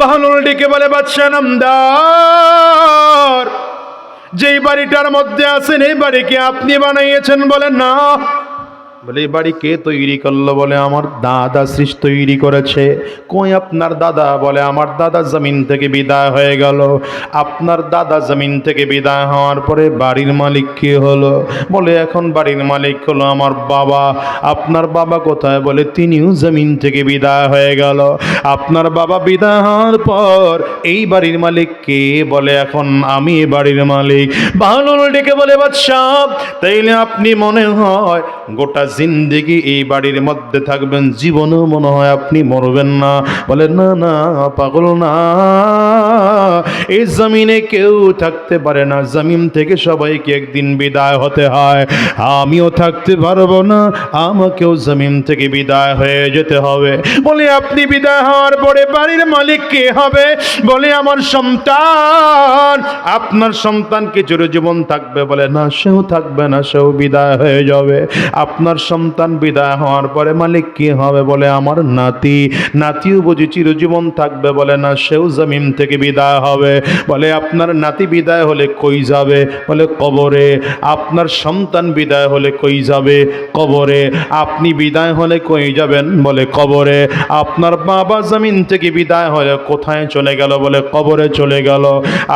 বাহলুল ডেকে বলে, বাদশা নামদার, যেই বাড়িটার মধ্যে আছেন এই বাড়ি কি আপনি বানাইয়েছেন? বলে না। বলে এই বাড়ি কে তৈরি করলো? বলে আমার দাদা সৃষ্টি তৈরি করেছে। কই আপনার দাদা? বলে আমার দাদা জমিন থেকে বিদায় হয়ে গেল। আপনার দাদা জমিন থেকে বিদায় হওয়ার পরে বাড়ির মালিক কে হলো? বলে এখন বাড়ির মালিক হলো আমার বাবা। আপনার বাবা কোথায়? বলে তিনিও জমিন থেকে বিদায় হয়ে গেল। আপনার বাবা বিদায় হওয়ার পর এই বাড়ির মালিক কে? বলে এখন আমি বাড়ির মালিক। বাহলুল ডেকে বলে, বাদশাহ তাইলে আপনি মনে হয় গোটা জিন্দেগি এই বাড়ির মধ্যে থাকবেন, জীবনেও মনে হয় আপনি মরবেন না? বলে না না পাগল না, এই জমিনে কেউ থাকতে পারে না, জমিন থেকে সবাইকে একদিন বিদায় হতে হয়। আমিও থাকতে পারবো না, আমাকেও জমিন থেকে বিদায় হয়ে যেতে হবে। বলে আপনি বিদায় হওয়ার পরে বাড়ির মালিক কে হবে? বলে আমার সন্তান। আপনার সন্তান কি চিরজীবন থাকবে? বলে না, সেও থাকবে না, সেও বিদায় হয়ে যাবে। আপনার সন্তান বিদায় হওয়ার পরে মালিক কি হবে? বলে আমার নাতি। নাতিও বুঝি চিরজীবন থাকবে? বলে না, সেও জমিন থেকে বিদায় হবে। বলে আপনার নাতি বিদায় হলে কই যাবে? বলে কবরে। আপনার সন্তান বিদায় হলে কই যাবে? কবরে। আপনি বিদায় হলে কই যাবেন? বলে কবরে। আপনার বাবা জমিন থেকে বিদায় হলে কোথায় চলে গেল? বলে কবরে চলে গেল।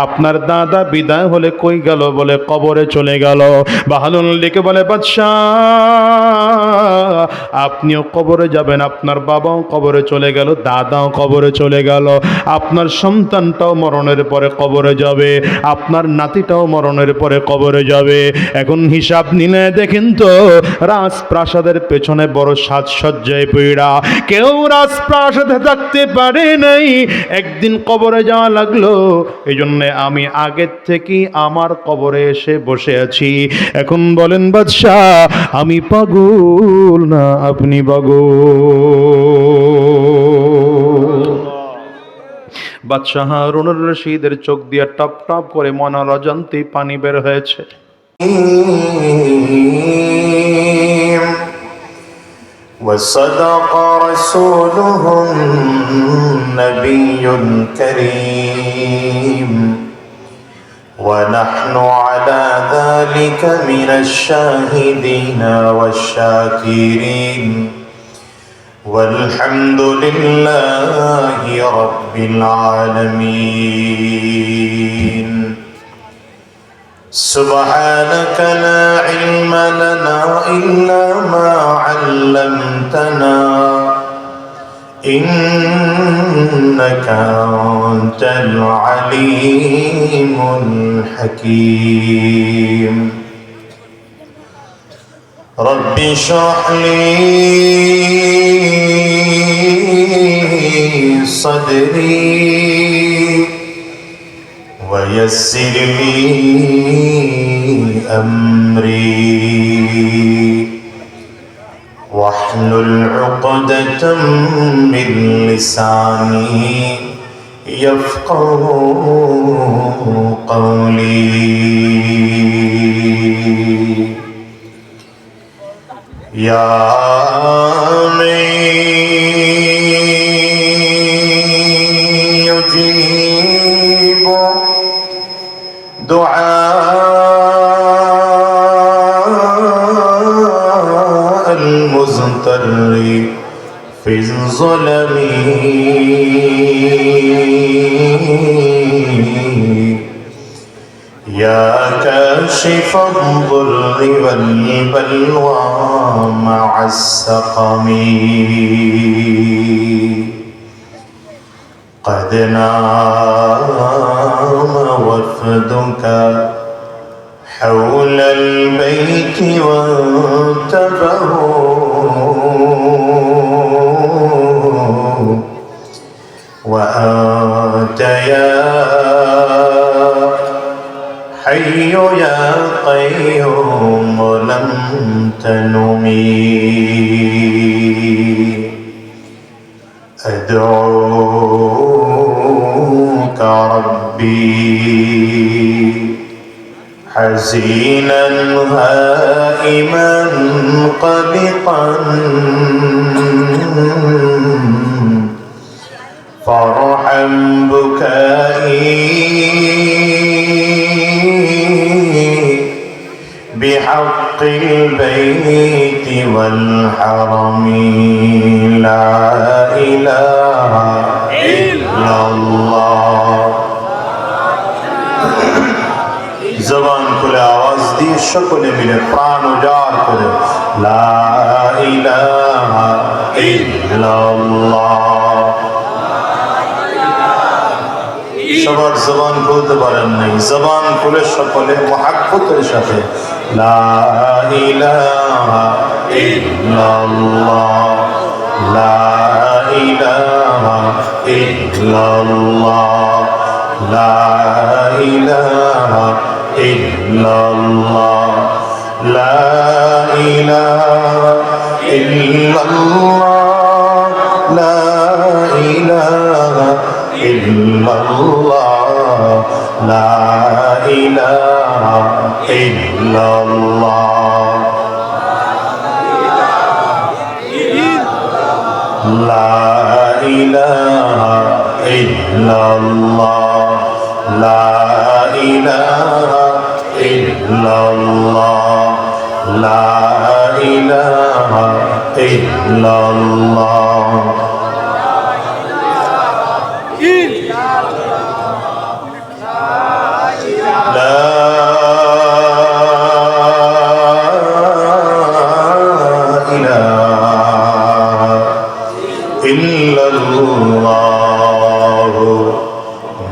আপনার দাদা বিদায় হলে কই গেল? বলে কবরে চলে গেল। বাহলুল ডেকে বলে, বাদশাহ আপনিও কবরে যাবেন, আপনার বাবাও কবরে চলে গেল, দাদাও কবরে চলে গেল, আপনার সন্তানটাও মরণের পরে কবরে যাবে, আপনার নাতিটাও মরণের পরে কবরে যাবে। এখন হিসাব নিলে দেখেন তো, রাজপ্রাসাদের পেছনে বড় সাজসজ্জায় পীড়া, কেউ রাজপ্রাসাদে থাকতে পারে নাই, একদিন কবরে যাওয়া লাগলো। এই জন্য আমি আগের থেকেই আমার কবরে এসে বসে আছি। এখন বলেন বাদশাহ, আমি পাগল না আপনি পাগল? বাদশাহ হারুনুর রশিদের চোখ দিয়ে টপ টপ করে মনার অজান্তেই পানি বের হয়েছে। وصدق رسوله النبي الكريم ونحن على ذلك من الشاهدين والشاكرين والحمد لله رب العالمين. سبحانك لا علم لنا إلا ما علمتنا إنك أنت العليم الحكيم. رب اشرح لي صدري ويسر لي أمري واحلل عقدة من لساني يفقه قولي. يا من يجيب دعاء المضطر في الظلم يا كاشف الضر والبلوى مع السقم قد نام وفدك حول البيت وانتبهوا وأنت يا حي يا قيوم لم تنمي. أدعوك ربي حزينا هائما قلقا فرحا عن بكائي بحق البيت والحرم لا إله إلا الله জবান খুলে আওয়াজ দিয়ে সকলে মিলে প্রাণ উজাড় করে লা ইলাহা ইল্লাল্লাহ। সবার জবান খুলতে পারেন নাই, জবান খুলে সকলে মুহাব্বতের সাথে লা ইলাহা ইল্লাল্লাহ, লা ইলাহা ইল্লাল্লাহ, লা ইলাহা ইল্লাল্লাহ, লা ইলাহা ইল্লাল্লাহ, লা ইলাহা ইল্লাল্লাহ, লা ইলাহা ইল্লাল্লাহ, লা ইলাহা ইল্লাল্লাহ, লা ইলাহা ইল্লাল্লাহ, লা ইলাহা ইল্লাল্লাহ।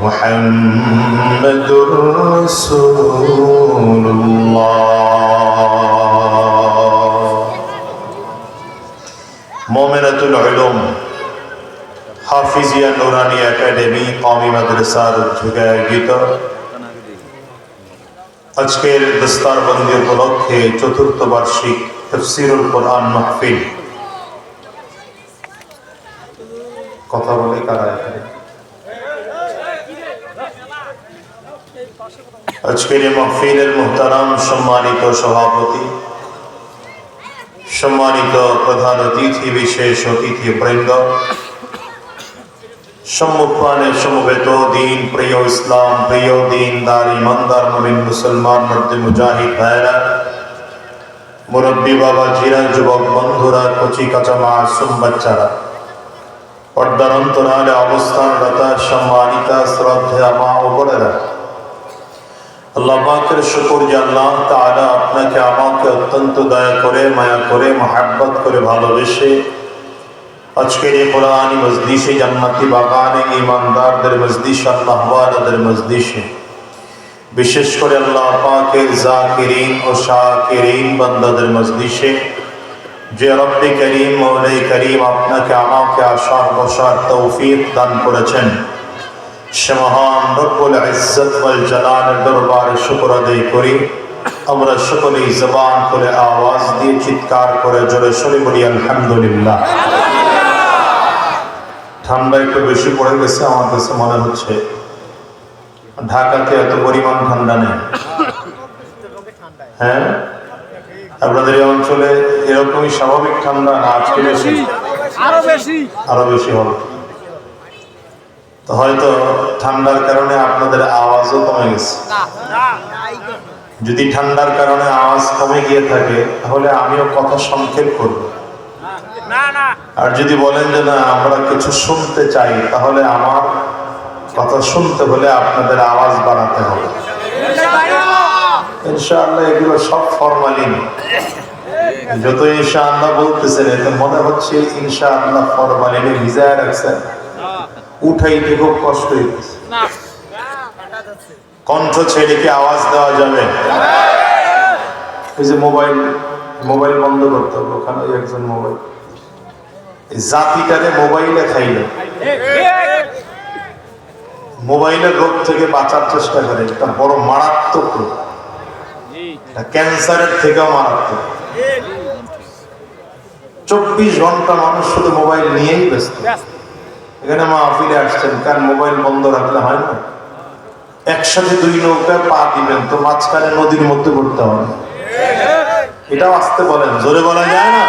মুহাম্মাদুর রাসূলুল্লাহ। মোমেনাতুল উলুম হাফিজিয়া নুরানি একাডেমি কওমি মাদ্রাসার উদ্যোগে আয়োজিত আজকের দস্তারবন্দি উপলক্ষে চতুর্থ বার্ষিক তাফসীরুল কোরআন মাহফিল। কথা বলে কারা এখানে? আজকের এই মাহফিলের মুহতারাম সম্মানিত সভাপতি, সম্মানিত প্রধান অতিথি, বিশেষ অতিথি বৃন্দ, সম্মুখপানে সমবেত দিন প্রিয় ইসলাম প্রিয় দিনদার ইমানদার মুমিন মুসলমান মর্দে মুজাহিদ ভাইরা, মুরব্বী বাবাজিরা, যুবক বন্ধুরা, কচি কাঁচা মাসুম বাচ্চারা, পর্দার অন্তরালে অবস্থানরত সম্মানিতা শ্রদ্ধেয়া মা ও বোনেরা, আল্লাহ পাকের শুকর যে আল্লাহ তাআলা আপনাকে আমাকে অত্যন্ত দয়া করে মায়া করে মহব্বত করে ভালোবেসে আজকের এই কোরআনী মজলিসে, জান্নাতি বাগানে, ঈমানদারদের মজলিসে, আল্লাহ ওয়ালাদের মজলিসে, বিশেষ করে আল্লাহ পাকের জাকিরিন ও শাকিরিন বান্দাদের মজলিসে যে রব্বে করিম মওলাই করিম আপনাকে আমাকে আসার বসার তৌফিক দান করেছেন, সে মহান রব্বুল ইজ্জত ওয়াল জালালের দরবারে শুকর আদায় করি। আমরা সকলেই জবান খুলে আওয়াজ দিয়ে চিৎকার করে জোরে সরে বলি আলহামদুলিল্লাহ। ঠান্ডা একটু বেশি পড়ে গেছে আমার কাছে মনে হচ্ছে। ঢাকাতে এত পরিমাণ ঠান্ডা নেই। হ্যাঁ, আপনাদের এই অঞ্চলে এরকমই স্বাভাবিক ঠান্ডা না আজকে বেশি? আরো বেশি হবে। তো হয়তো ঠান্ডার কারণে আপনাদের আওয়াজও কমে গেছে। যদি ঠান্ডার কারণে আওয়াজ কমে গিয়ে থাকে তাহলে আমিও কথা সংক্ষেপ করব। আর যদি বলেন যে না আমরা কিছু শুনতে চাই, তাহলে আমার কথা শুনতে হলে আপনাদের আওয়াজ বাড়াতে হবে ইনশাআল্লাহ। এগুলো সব ফরমালিন। যত ইনশাআল্লাহ বলতেছেন এতে মনে হচ্ছে ইনশাআল্লাহ ফরমালিনে ভিজায় রাখছেন, উঠাইতে খুব কষ্ট হইতেছে। কণ্ঠ ছেড়ে কি আওয়াজ দেওয়া যাবে? এই যে মোবাইল বন্ধ করতে হবে। ওখানে একজন মোবাইল জাতিটারে মোবাইলে খাইলে মোবাইলের রোগ থেকে বাঁচার চেষ্টা করে। এটা বড় মারাত্মক রোগ, ক্যান্সারের থেকেও মারাত্মক। 24 ঘন্টা মানুষ শুধু মোবাইল নিয়েই ব্যস্ত। এখানে মাহফিলে আসছেন, কারণ মোবাইল বন্ধ রাখলে হয় না। একসাথে দুই নৌকায় পা দিবেন তো মাঝখানে নদীর মধ্যে পড়তে হবে। এটাও আসতে বলেন, জোরে বলা যায় না।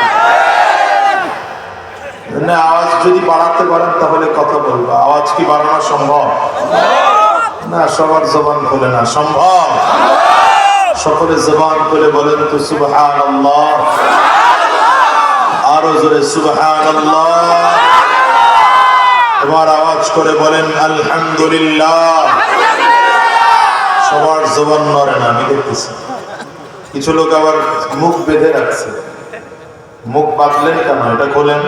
আওয়াজ যদি বাড়াতে পারেন তাহলে কথা বলবো। আওয়াজ কি বাড়ানো সম্ভব? না, সবার জবান খুলে না। সম্ভব? সকলে জবান খুলে বলেন তো সুবহানাল্লাহ। আরো জোরে সুবহানাল্লাহ। এবার আওয়াজ করে বলেন আলহামদুলিল্লাহ। সবার জবান নড়ে না, আমি দেখতেছি। কিছু লোক আবার মুখ বেঁধে রাখছে। মুখ বাঁধলেন কেন? এটা খোলেন।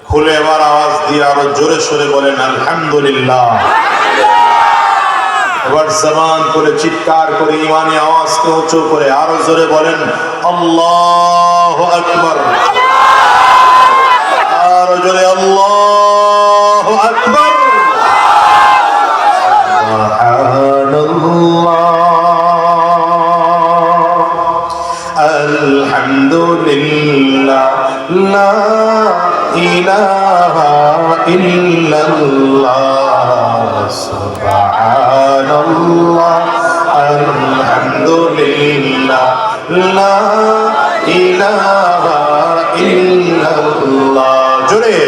খুলে এবার আওয়াজ দিয়ে আরো জোরে সরে বলেন আলহামদুলিল্লাহ। এবার জবান করে চিৎকার করে ইমানি আওয়াজকে উঁচু করে আরো জোরে বলেন আল্লাহু আকবার। আরো জোরে আল্লাহু আকবার। আলহামদুলিল্লাহ, লা ইলাহা ইল্লাল্লাহ, সুবহানাল্লাহ, আলহামদুলিল্লাহ, লা ইলাহা ইল্লাল্লাহ। জোরে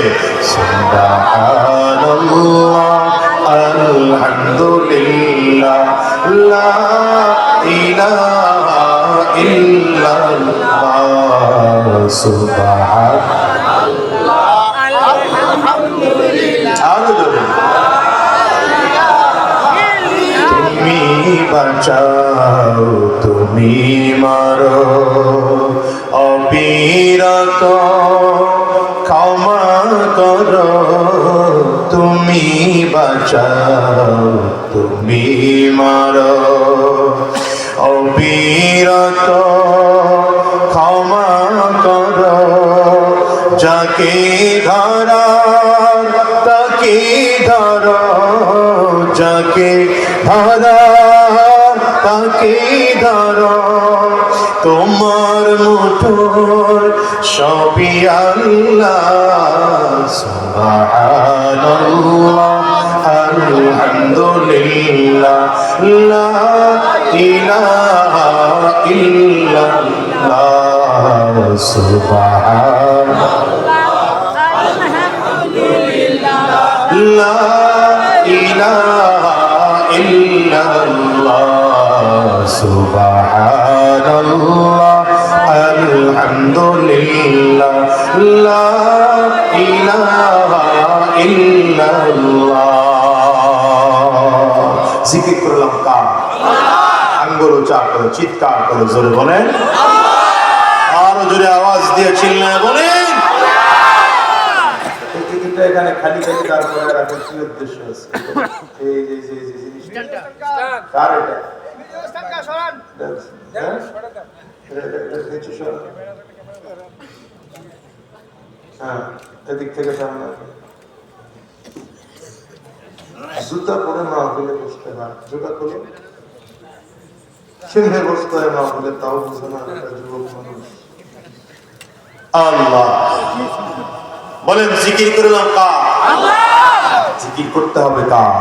সুবহানাল্লাহ, আলহামদুলিল্লাহ, লা ইলাহা ইল্লাল্লাহ, সুবহানাল্লাহ, আলহামদুলিল্লাহ। আরো জোরে। তুমি বাঁচাও, তুমি মারো, অবিরত ক্ষমা করো। তুমি বাঁচাও, তুমি মারো, অবিরত ক্ষমা করো। যাকে ধরা তাকে ধরো, যাকে ধরা তাকে ধরো। তোমার মুঠোয় সবই আল্লাহ, সুবহানাল্লাহ, আলহামদুলিল্লাহ, লা ইলাহা ইল্লাল্লাহ, সুবহানাল্লাহ, আলহামদুলিল্লাহ, লা ইলাহা ইল্লাল্লাহ, সুবহানাল্লাহ, আলহামদুলিল্লাহ, লা ইলাহা ইল্লাল্লাহ। জিকির করলাম কার? আঙ্গুল উঁচা করে চিৎকার করে জোরে বলেন, আরো জোরে আওয়াজ দিয়ে চিল্লায় বলেন। এটা এখানে খালি খালি তারপরে রাখার কি উদ্দেশ্য আছে? এই যে যে যে জিনিসটা কার? এটা হ্যাঁ, এদিক থেকে সামনে। জুতা পরে না হলে বসতে হয়, জুতা খুলে সিংহে বসতে হয় না হলে, তাও বুঝে না যুবক মানুষ। আল্লাহ বলেন জিকির করলাম কার? জিকির করতে হবে কার?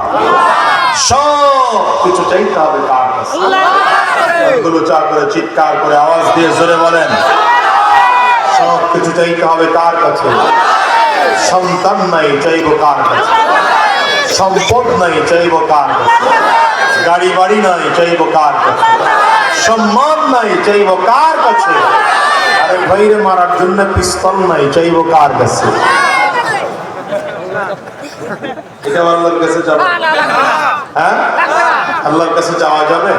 সব কিছু চাইতে হবে কার কাছে? গুলো চা করে চিৎকার করে আওয়াজ দিয়ে জোরে বলেন, সব কিছু চাইতে হবে কার কাছে? সন্তান নাই চাইবো কার কাছে? সম্পদ নাই চাইবো কার কাছে? গাড়ি বাড়ি নাই চাইবো কার কাছে? সম্মান নাই চাইবো কার কাছে? আরে ভাইরে মারার জন্য পিস্তল নাই চাইবো কার কাছে? এটা আল্লাহর কাছে যাবে? হ্যাঁ, আল্লাহর কাছে যাওয়া যাবে?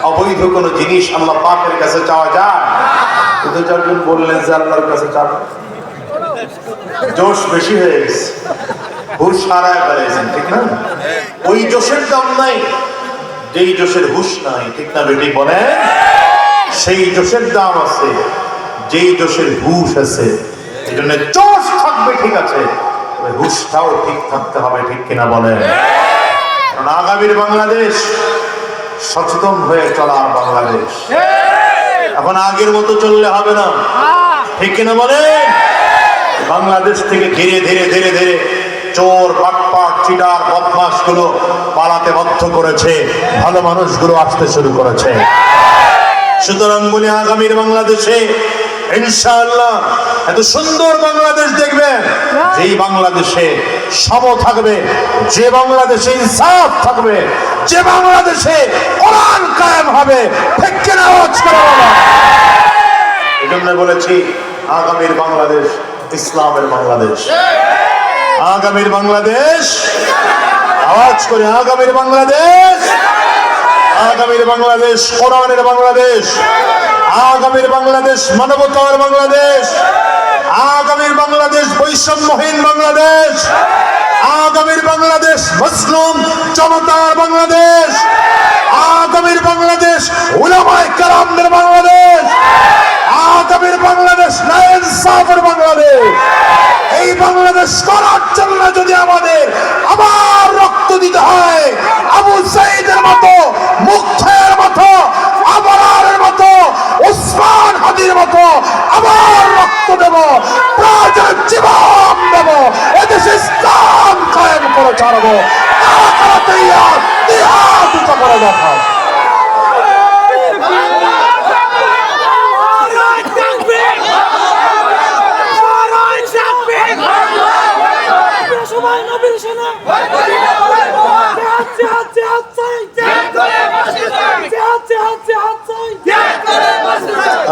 অবৈধ কোনো জিনিস আল্লাহ পাকের কাছে চাওয়া যায়? কিন্তু যখন বললেন যে আল্লাহর কাছে যাবে, জোশ বেশি হয়ে গেছে, হুশ হারায় ফেলেছেন, ঠিক না? ওই জোশের দাম নাই যেই জোশের হুশ নাই, ঠিক না বেটি বলে? সেই জোশের দাম আছে যেই জোশের হুশ আছে। এই জন্য জোশ থাকবে ঠিক আছে, হুশটাও ঠিক থাকতে হবে, ঠিক কিনা বলে? কারণ আগামীর বাংলাদেশ সচেতন হয়ে চলার বাংলাদেশ। এখন আগের মতো চললে হবে না, ঠিক কিনা বলে? বাংলাদেশ থেকে ধীরে ধীরে ধীরে ধীরে চোর, বাটপাট, চিটার, বদমাশ গুলো পালাতে বাধ্য করেছে, ভালো মানুষগুলো আসতে শুরু করেছে। সুতরাং বলি আগামীর বাংলাদেশে ইনশাআল্লাহ এত সুন্দর বাংলাদেশ দেখবেন, যেই বাংলাদেশে সম থাকবে, যে বাংলাদেশে ইনসাফ থাকবে, যে বাংলাদেশে কোরআন কায়েম হবে। ঠিক কিনা আওয়াজ করে বলো। এই জন্য বলেছি আগামীর বাংলাদেশ ইসলামের বাংলাদেশ, আগামীর বাংলাদেশ, আওয়াজ করে আগামীর বাংলাদেশ, আগামীর বাংলাদেশ কোরআনের বাংলাদেশ, আগামীর বাংলাদেশ মানবতার বাংলাদেশ, আগামীর বাংলাদেশ বৈষম্যহীন বাংলাদেশ, আগামীর বাংলাদেশ মুসলিম জনতার বাংলাদেশ, আগামীর বাংলাদেশ উলামায়ে কেরামদের বাংলাদেশ, আগামীর বাংলাদেশ ন্যায় ইনসাফের বাংলাদেশ। এই বাংলাদেশ করার জন্য যদি আমাদের আবার রক্ত দিতে হয়, আবু সাঈদের মতো, মুক্তির মতো, আবরারের মতো, ওসমান হাদির মতো আবার রক্ত দেব, প্রয়োজন জীবন দেব, এদেশে ইসলাম কায়েম করে ছাড়বো। কারা কারা তৈয়ার? হাত উঁচু করে দেখাও।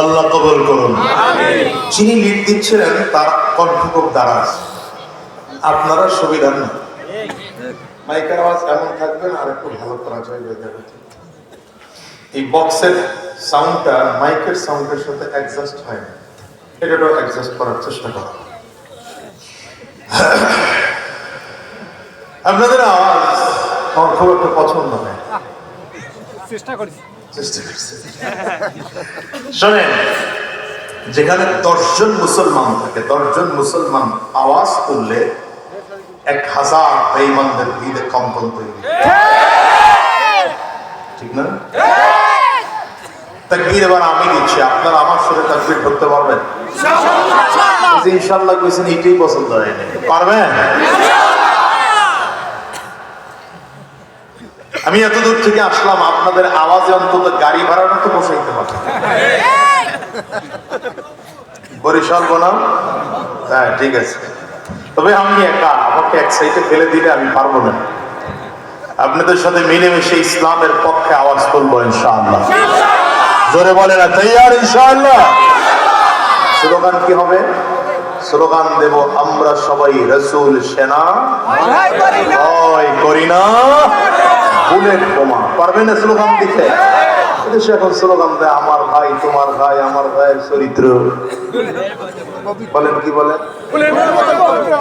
আল্লাহ কবুল করুন। যিনি লিড দিচ্ছিলেন তার কণ্ঠ খুব দারাজ, আপনারা সুবিধা না, মাইকের আওয়াজ এমন থাকবে না, আর একটু ভালো করা যায়। এই বক্সের সাউন্ডটা মাইকের সাউন্ডের সাথে অ্যাডজাস্ট হয় না, এটাও অ্যাডজাস্ট করার চেষ্টা করো। আপনাদের আওয়াজ আমার খুব একটা পছন্দ হয়, চেষ্টা করছি। শোনেন, যেখানে 10 জন মুসলমান থাকে, 10 জন মুসলমান আওয়াজ তুললে 1000 বেঈমানদের ভিড়ে কম্পন তৈরি, ঠিক না? তাকবীর এবার আমি দিচ্ছি, আপনারা আমার সাথে তাকবীর করতে পারবেন? ইনশাআল্লাহ কইছেন, এটাই পছন্দ হয়নি, পারবেন? আমি এত দূর থেকে আসলাম, আপনাদের আওয়াজে অন্তত গাড়ি ভাড়াটা তো বসাইতে পারবেন। বরিশাল বনাম, হ্যাঁ ঠিক আছে, তবে আমি একা, আমাকে এক সাইডে ফেলে দিলে আমি পারবো না। আপনাদের সাথে মিলেমিশে ইসলামের পক্ষে আওয়াজ তুলবো ইনশাআল্লাহ। জোরে বলে না তৈয়ার ইনশাআল্লাহ। স্লোগান কি হবে? স্লোগান দেব, আমরা সবাই রাসূল সেনা ভয় করি না, বুলেট বোমা। পারবেন না স্লোগান দিতে? এদেশে এখন স্লোগান দেয়, আমার ভাই তোমার ভাই, আমার ভাইয়ের চরিত্র। বলেন কি বলেন?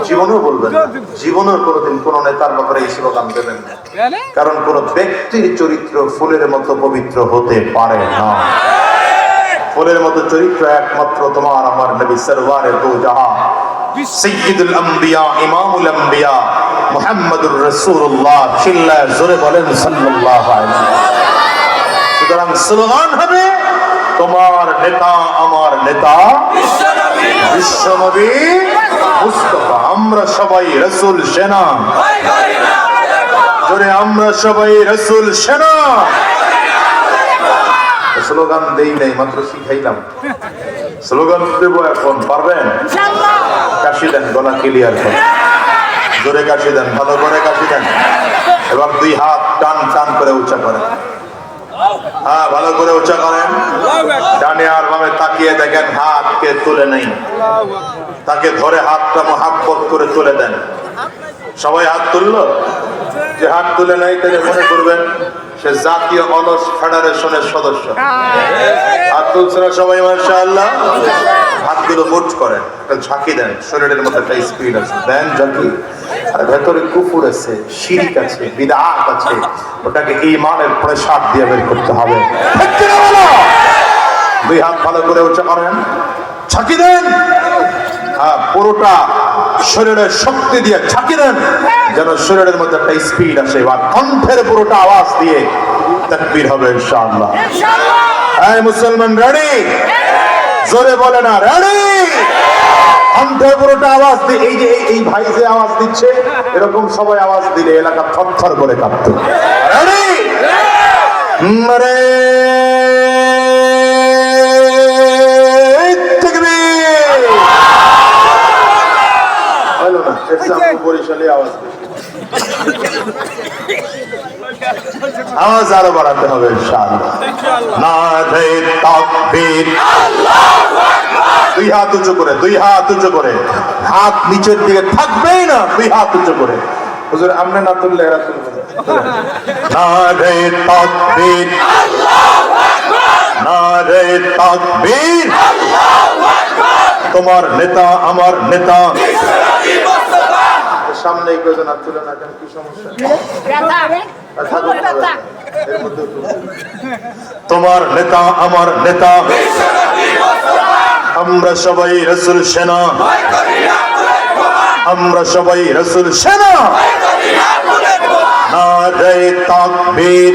জীবনেও বলবেন না, জীবনের কোনোদিন কোন নেতার ব্যাপারে এই স্লোগান দেবেন না, কারণ কোন ব্যক্তির চরিত্র ফুলের মতো পবিত্র হতে পারে না। ফুলের মতো চরিত্র একমাত্র তোমার আমার নবী সরওয়ারে দো জাহান, সাইয়্যিদুল আম্বিয়া, ইমামুল আম্বিয়া মুহাম্মদুর রাসূলুল্লাহ। চিল্লায় জোরে বলেন সাল্লাল্লাহু আলাইহি ওয়াসাল্লাম। সুতরাং স্লোগান হবে, তোমার নেতা আমার নেতা বিশ্বনবী মুস্তাফা, আমরা সবাই রাসূল সেনা। জোরে, আমরা সবাই রাসূল সেনা। স্লোগান দেই নাই, মাত্র শিখাইলাম। স্লোগান দেব এখন, পারবেন? কাশি দেন, গলা ক্লিয়ার করেন, জোরে কাশি দেন, ভালো করে কাশি দেন। এবার 2 হাত টান টান করে উঁচা করেন, হ্যাঁ ভালো করে উঁচা করেন। ডানে আর বামে তাকিয়ে দেখেন, হাতকে তুলে নেই, তাকে ধরে হাতটা মহাব্বত করে তুলে দেন। সবাই হাত তুললো? যে হাত তুলে নাই তাকে মনে করবেন সে জাতীয় অলস ফেডারেশনের সদস্য। হাত তুলছে না সবাই? মাশাআল্লাহ। হাতগুলো মুঠ করেন, একটা ঝাঁকি দেন, শরীরের মধ্যে একটা স্পিড আছে, দেন ঝাঁকি। আর ভেতরে কুফর আছে, শিরক আছে, বিদআত আছে, ওটাকে ঈমানের প্রসাদ দিয়ে বের করতে হবে। ঠিক কি না বলো? 2 হাত ভালো করে উঁচা করেন, ঝাঁকি দেন, পুরোটা শরীরের শক্তি দিয়ে ঝাঁকি দেন, যেন শরীরের মধ্যে একটা স্পিড আসে। এবার কণ্ঠের পুরোটা আওয়াজ দিয়ে তাকবীর হবে ইনশাআল্লাহ। এই মুসলমান রেডি? জোরে বলে না রেডি? কণ্ঠের পুরোটা আওয়াজ দিয়ে, এই যে এই ভাই যে আওয়াজ দিচ্ছে, এরকম সবাই আওয়াজ দিলে এলাকা থরথর করে কাঁপতো। রেডি? মারে তাকবীর। বরিশালে আওয়াজ আওয়াজ আরো বাড়াতে হবে ইনশাআল্লাহ। নারে তাকবীর, দুই হাত উঁচু করে, দুই হাত উঁচু করে, হাত নিচের দিকে থাকবেই না, দুই হাত উঁচু করে। হুজুর আমনে না তুললে এরা তুলবে। নারে তাকবীর, নারে তাকবীর, তোমার নেতা আমার নেতা। সামনে কয়জন হাত তুলে না কেন, কি সমস্যা? তোমার নেতা আমার নেতা, আমরা সবাই রাসূল সেনা, আমরা সবাই রাসূল সেনা। নারে তাকবীর,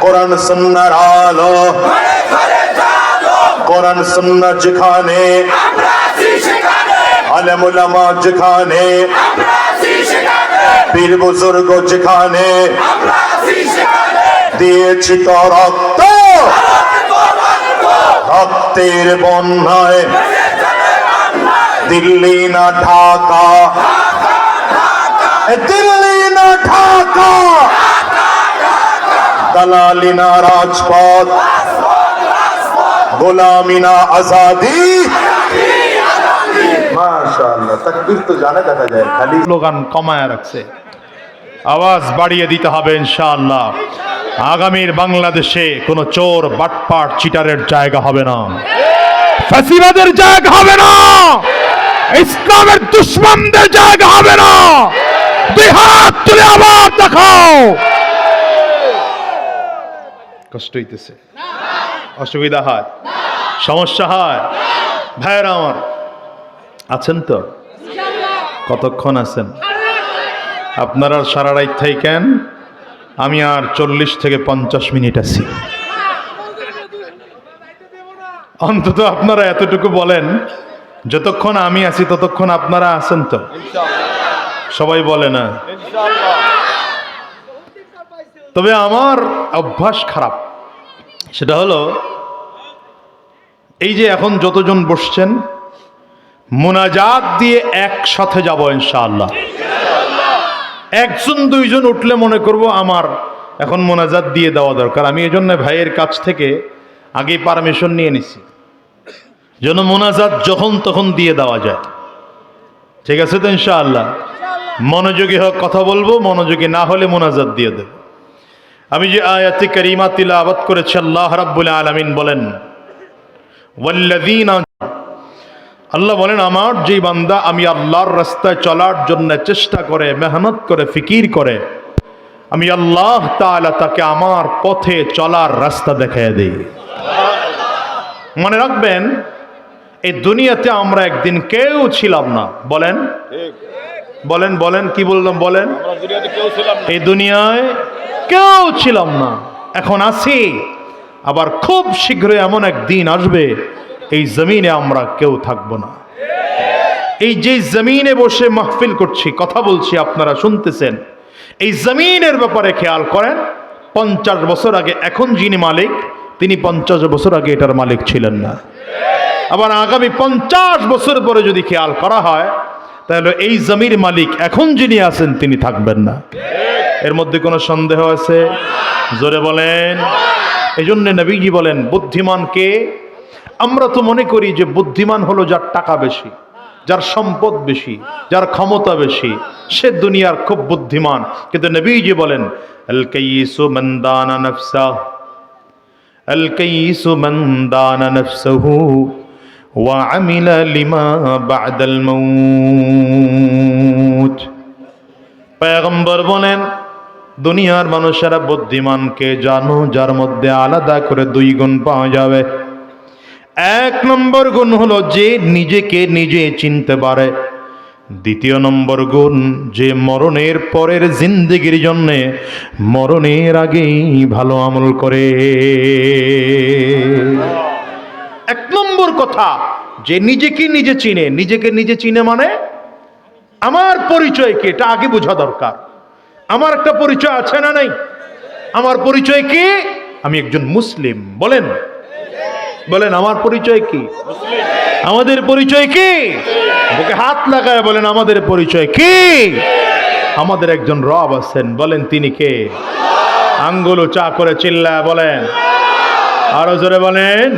কোরআন সুন্নাহর আলো, কোরআন সুন্নাহ যেখানে, আলেম উলামা যেখানে, পীর বুজুর্গ যেখানে, দিয়েছি তো রক্ত, রক্তের বন্যায়, দিল্লি না ঢাকা, দিল্লি না ঢাকা, দালালি না রাজপথ, গোলামি না আজাদি। মাশাআল্লাহ, তাকবীর তো জানে দেখা যায়, খালি স্লোগান কমায় রাখছে। আওয়াজ বাড়িয়ে দিতে হবে ইনশাআল্লাহ। আগামীর বাংলাদেশে কোনো চোর বাটপাট চিটারের জায়গা হবে না, ফ্যাসিবাদের জায়গা হবে না, ইসলামের দুশমনদের জায়গা হবে না। দুই হাত তুলে আবার দেখাও। কষ্ট হইতেছে, অসুবিধা হয়, সমস্যা হয়? ভাইয়েরা আমার আছেন তো? কতক্ষণ আছেন আপনারা? সারা রাত থাকেন, আমি আর 40 থেকে 50 মিনিট আছি। অন্তত আপনারা এতটুকু বলেন, যতক্ষণ আমি আছি ততক্ষণ আপনারা আছেন তো? সবাই বলে না। তবে আমার অভ্যাস খারাপ, সেটা হলো এই যে এখন যতজন বসছেন, মুনাজাত দিয়ে একসাথে যাব ইনশাআল্লাহ। একজন দুইজন উঠলে মনে করব আমার এখন মোনাজাত দিয়ে দেওয়া দরকার। আমি এই জন্য ভাইয়ের কাছ থেকে আগে পারমিশন নিয়ে নিছি, যেন মোনাজাত যখন তখন দিয়ে দেওয়া যায়। ঠিক আছে তো ইনশাআল্লাহ? মনোযোগী হোক, কথা বলবো, মনোযোগী না হলে মোনাজাত দিয়ে দেব। আমি যে আয়াতে কারিমা তিলাওয়াত করেছি, আল্লাহ রাব্বুল আলামিন বলেন, ওয়াল্লাযীনা, আল্লাহ বলেন আমার যেই বান্দা আমি আল্লাহর রাস্তায় চলার জন্য চেষ্টা করে, মেহনত করে, ফিকির করে, আমি আল্লাহ তাআলা তাকে আমার পথে চলার রাস্তা দেখায় দেই। মনে রাখবেন, এই দুনিয়াতে আমরা একদিন কেউ ছিলাম না। বলেন বলেন বলেন, কি বললাম বলেন? এই দুনিয়ায় কেউ ছিলাম না, এখন আছি। আবার খুব শীঘ্রই এমন একদিন আসবে এই জমিনে আমরা কেউ থাকবো না। এই যে জমিনে বসে মাহফিল করছি, কথা বলছি, আপনারা শুনতেছেন, এই জমিনের ব্যাপারে খেয়াল করেন। 50 বছর আগে এখন যিনি মালিক, তিনি 50 বছর আগে এটার মালিক ছিলেন না। আবার আগামী 50 বছর পরে যদি খেয়াল করা হয়, তাহলে এই জমির মালিক এখন যিনি আছেন তিনি থাকবেন না। এর মধ্যে কোনো সন্দেহ আছে? জোরে বলেন। এই জন্য নবীজি বলেন, বুদ্ধিমান কে? আমরা তো মনে করি যে বুদ্ধিমান হলো যার টাকা বেশি, যার সম্পদ বেশি, যার ক্ষমতা বেশি, সে দুনিয়ার খুব বুদ্ধিমান। কিন্তু নবীজি বলেন, আল কাইয়িসু মান দানা নাফসাহু, আল কাইয়িসু মান দানা নাফসাহু ওয়া আমিলা লিমা বা'দাল মাউত। পয়গম্বর বলেন, দুনিয়ার মানুষেরা বুদ্ধিমানকে জানো, যার মধ্যে আলাদা করে 2 গুণ পাওয়া যাবে। 1 নম্বর গুণ হলো যে নিজেকে নিজে চিনতে পারে। 2 নম্বর গুণ, যে মরণের পরের জিন্দেগির জন্য মরণের আগেই ভালো আমল করে। 1 নম্বর কথা, যে নিজেকে নিজে চিনে। নিজেকে নিজে চিনে মানে আমার পরিচয় কি, এটা আগে বোঝা দরকার। আমার একটা পরিচয় আছে না নাই? আমার পরিচয় কি? আমি একজন মুসলিম। বলেন, বলেন আমার পরিচয় কি? আমাদের পরিচয় কি? বুকে হাত লাগায় বলেন আমাদের পরিচয় কি? আমাদের একজন রব আছেন, বলেন তিনি কে? আঙ্গুল উঁচা করে চিল্লায় বলেন, আরো জোরে বলেন।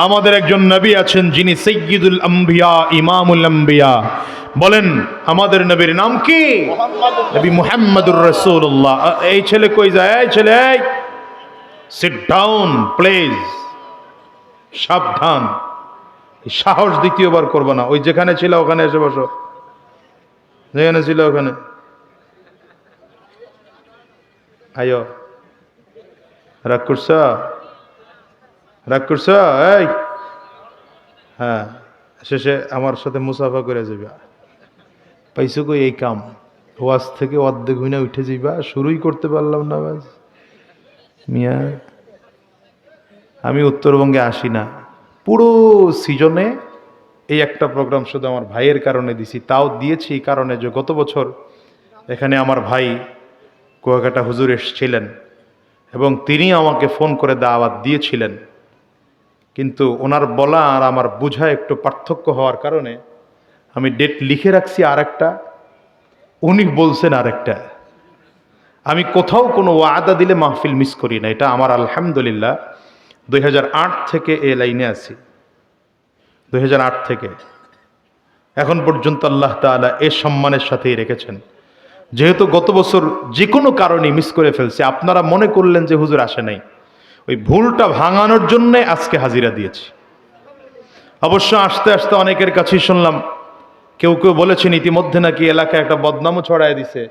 আমাদের একজন নবী আছেন যিনি সাইয়্যিদুল আম্বিয়া, ইমামুল আম্বিয়া। বলেন আমাদের নবীর নাম কি? নবী মুহাম্মদুর রাসূলুল্লাহ। এই ছেলে কই যায়? এই ছেলে, সিট ডাউন প্লিজ। সাবধান, সাহস দ্বিতীয়বার করবো না। ওই যেখানে ছিল ওখানে এসে বসো, যেখানে ছিল ওখানে। আয়ো, রাগ করছ? রাগ করছ? এই হ্যাঁ, শেষে আমার সাথে মুসাফা করে যাবা। পাইছো কই এই কাম? ওয়াজ থেকে অর্ধেক হইনা উঠে যাইবা, শুরুই করতে পারলাম না। বাস মিয়া, আমি উত্তরবঙ্গে আসি না। পুরো সিজনে এই একটা প্রোগ্রাম শুধু আমার ভাইয়ের কারণে দিছি। তাও দিয়েছি এই কারণে যে গত বছর এখানে আমার ভাই কুয়াকাটা হুজুর এসেছিলেন এবং তিনি আমাকে ফোন করে দাওয়াত দিয়েছিলেন, কিন্তু ওনার বলা আর আমার বোঝা একটু পার্থক্য হওয়ার কারণে আমি ডেট লিখে রাখছি আরেকটা, উনি বলছেন আরেকটা। আমি কোথাও কোনো ওয়াদা দিলে মাহফিল মিস করি না। এটা আমার আলহামদুলিল্লাহ 2008 থেকে এ লাইনে আছি। 2008 থেকে এখন পর্যন্ত আল্লাহ তাআলা এ সম্মানের সাথেই রেখেছেন। যেহেতু গত বছর যে কোনো কারণে মিস করে ফেলছে, আপনারা মনে করলেন যে হুজুর আসে নাই, ওই ভুলটা ভাঙানোর জন্য আজকে হাজিরা দিয়েছি। অবশ্য আস্তে আস্তে অনেকের কাছেই শুনলাম, কেউ কেউ বলেছেন ইতিমধ্যে নাকি এলাকায় একটা বদনামও ছড়ায় দিছে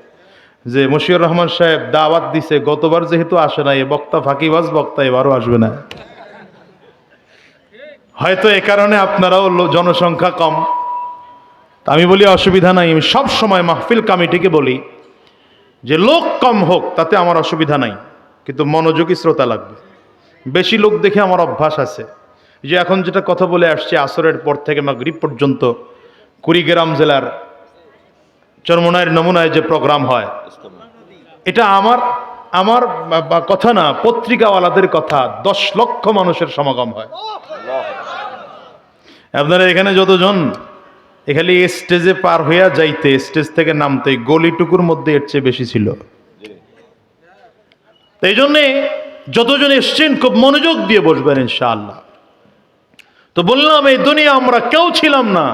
যে মশিউর রহমান সাহেব দাওয়াত দিছে, গতবার যেহেতু আসে নাই, এ বক্তা ফাঁকিবাজ বক্তা, এবারও আসবে না। হয়তো এ কারণে আপনারাও জনসংখ্যা কম। আমি বলি অসুবিধা নাই। আমি সব সময় মাহফিল কমিটিকে বলি যে লোক কম হোক তাতে আমার অসুবিধা নাই, কিন্তু মনোযোগী শ্রোতা লাগবে। বেশি লোক দেখে আমার অভ্যাস আছে, যে এখন যেটা কথা বলে আসছে আসরের পর থেকে মাগরিব পর্যন্ত কুড়িগ্রাম জেলার চরমনায়ের নমুনায় যে প্রোগ্রাম হয়, এটা আমার আমার কথা না, পত্রিকাওয়ালাদের কথা। 10 লক্ষ মানুষের সমাগম হয়। আপনারা এখানে যতজন, এখানে স্টেজে পার হইয়া যাইতে, স্টেজ থেকে নামতে গলিটুকুর মধ্যে এর চেয়ে বেশি ছিল। এই জন্যে যতজন এসছেন খুব মনোযোগ দিয়ে বসবেন ইনশাআল্লাহ। তো বললাম এই দুনিয়া আমরা কেউ ছিলাম না,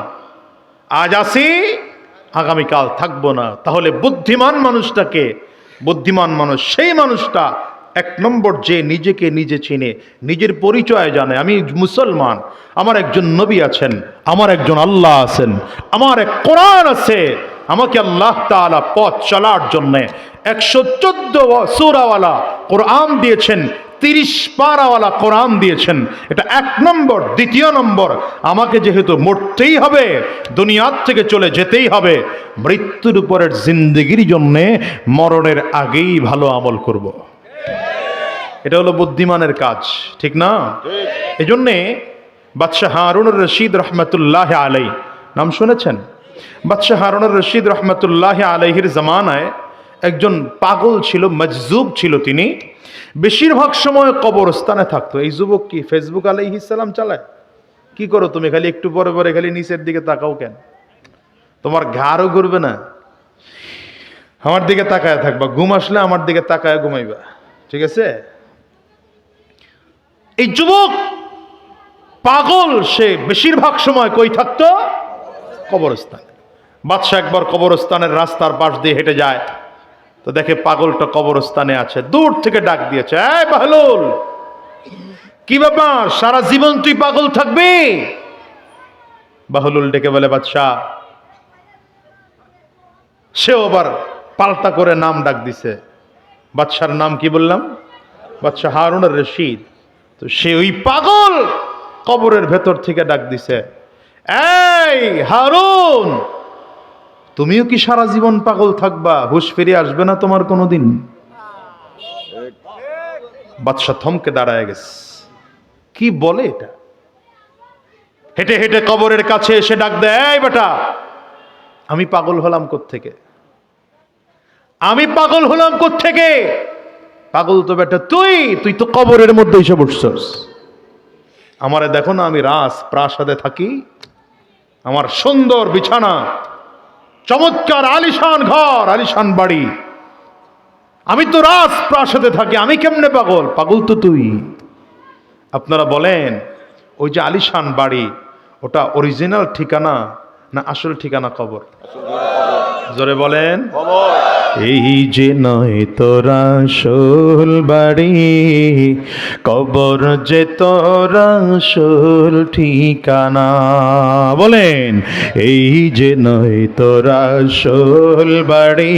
আজ আসি আগামীকাল থাকবো না। তাহলে বুদ্ধিমান মানুষটাকে, বুদ্ধিমান মানুষ সেই মানুষটা 1 নম্বর যে নিজেকে নিজে চিনে, নিজের পরিচয় জানে। আমি মুসলমান, আমার একজন নবী আছেন, আমার একজন আল্লাহ আছেন, আমার এক কোরআন আছে। আমাকে আল্লাহ তাআলা পথ চলার জন্যে 114 সূরাওয়ালা কোরআন দিয়েছেন, 30 পারাওয়ালা কোরআন দিয়েছেন। এটা 1 নম্বর। দ্বিতীয় নম্বর, আমাকে যেহেতু মরতেই হবে, দুনিয়ার থেকে চলে যেতেই হবে, মৃত্যুর উপরের জিন্দেগির জন্যে মরণের আগেই ভালো আমল করব। এটা হলো বুদ্ধিমানের কাজ, ঠিক না? এই জন্যে বাদশাহ হারুনুর রশিদ রহমতুল্লাহ আলাই, নাম শুনেছেন? বাদশাহ হারুনুর রশিদ রহমতুল্লাহ আলাইহির জামানায় একজন পাগল ছিল, মজজুব ছিল। তিনি বেশিরভাগ সময় কবরস্থানে থাকতো। এই যুবক কি ফেসবুক আলাইহিস সালাম চালায়? কি করো তুমি? খালি একটু পরে পরে খালি নিচের দিকে তাকাও কেন? তোমার ঘাড়ও ঘুরবে না? আমার দিকে তাকায় থাকবা, ঘুম আসলে আমার দিকে তাকায় ঘুমাইবা, ঠিক আছে? এই যুবক পাগল, সে বেশিরভাগ সময় কই থাকতো? কবরস্থানে। বাদশা একবার কবরস্থানের রাস্তার পাশ দিয়ে হেঁটে যায়, তো দেখে পাগলটা কবরস্থানে আছে। দূর থেকে ডাক দিয়েছে, এই বাহলুল, কি ব্যাপার, সারা জীবন তুই পাগল থাকবি? বাহলুল ডেকে বলে, বাদশা। সেও আবার পাল্টা করে নাম ডাক দিছে। বাদশার নাম কি বললাম? বাদশা হারুনুর রশিদ। তো সে ওই পাগল কবরের ভেতর থেকে ডাক দিছে, এই হারুন, তুমিও কি সারা জীবন পাগল থাকবা? হুঁশ ফিরে আসবে না তোমার কোনোদিন? বাদশা থমকে দাঁড়ায় গেছে। কি বলে এটা? হেঁটে হেঁটে কবরের কাছে এসে ডাক দেয়, এই বেটা, আমি পাগল হলাম কোত্থেকে? আমি পাগল হলাম কোত্থেকে? পাগল তো বেটা তুই, তুই তো কবরের মধ্যে এসে বসছস। আমারে দেখো না, আমি রাজ প্রাসাদে থাকি, আমার সুন্দর বিছানা, চমৎকার আলিশান ঘর, আলিশান বাড়ি, আমি তো রাজ প্রাসাদে থাকি, আমি কেমনে পাগল? পাগল তো তুই। আপনারা বলেন, ওই যে আলিশান বাড়ি, ওটা অরিজিনাল ঠিকানা না আসল ঠিকানা কবর? জোরে বলেন। এই যে নয় তোরা আসল বাড়ি, কবর যে তোরা আসল ঠিকানা। বলেন, এই যে নয় তোরা আসল বাড়ি,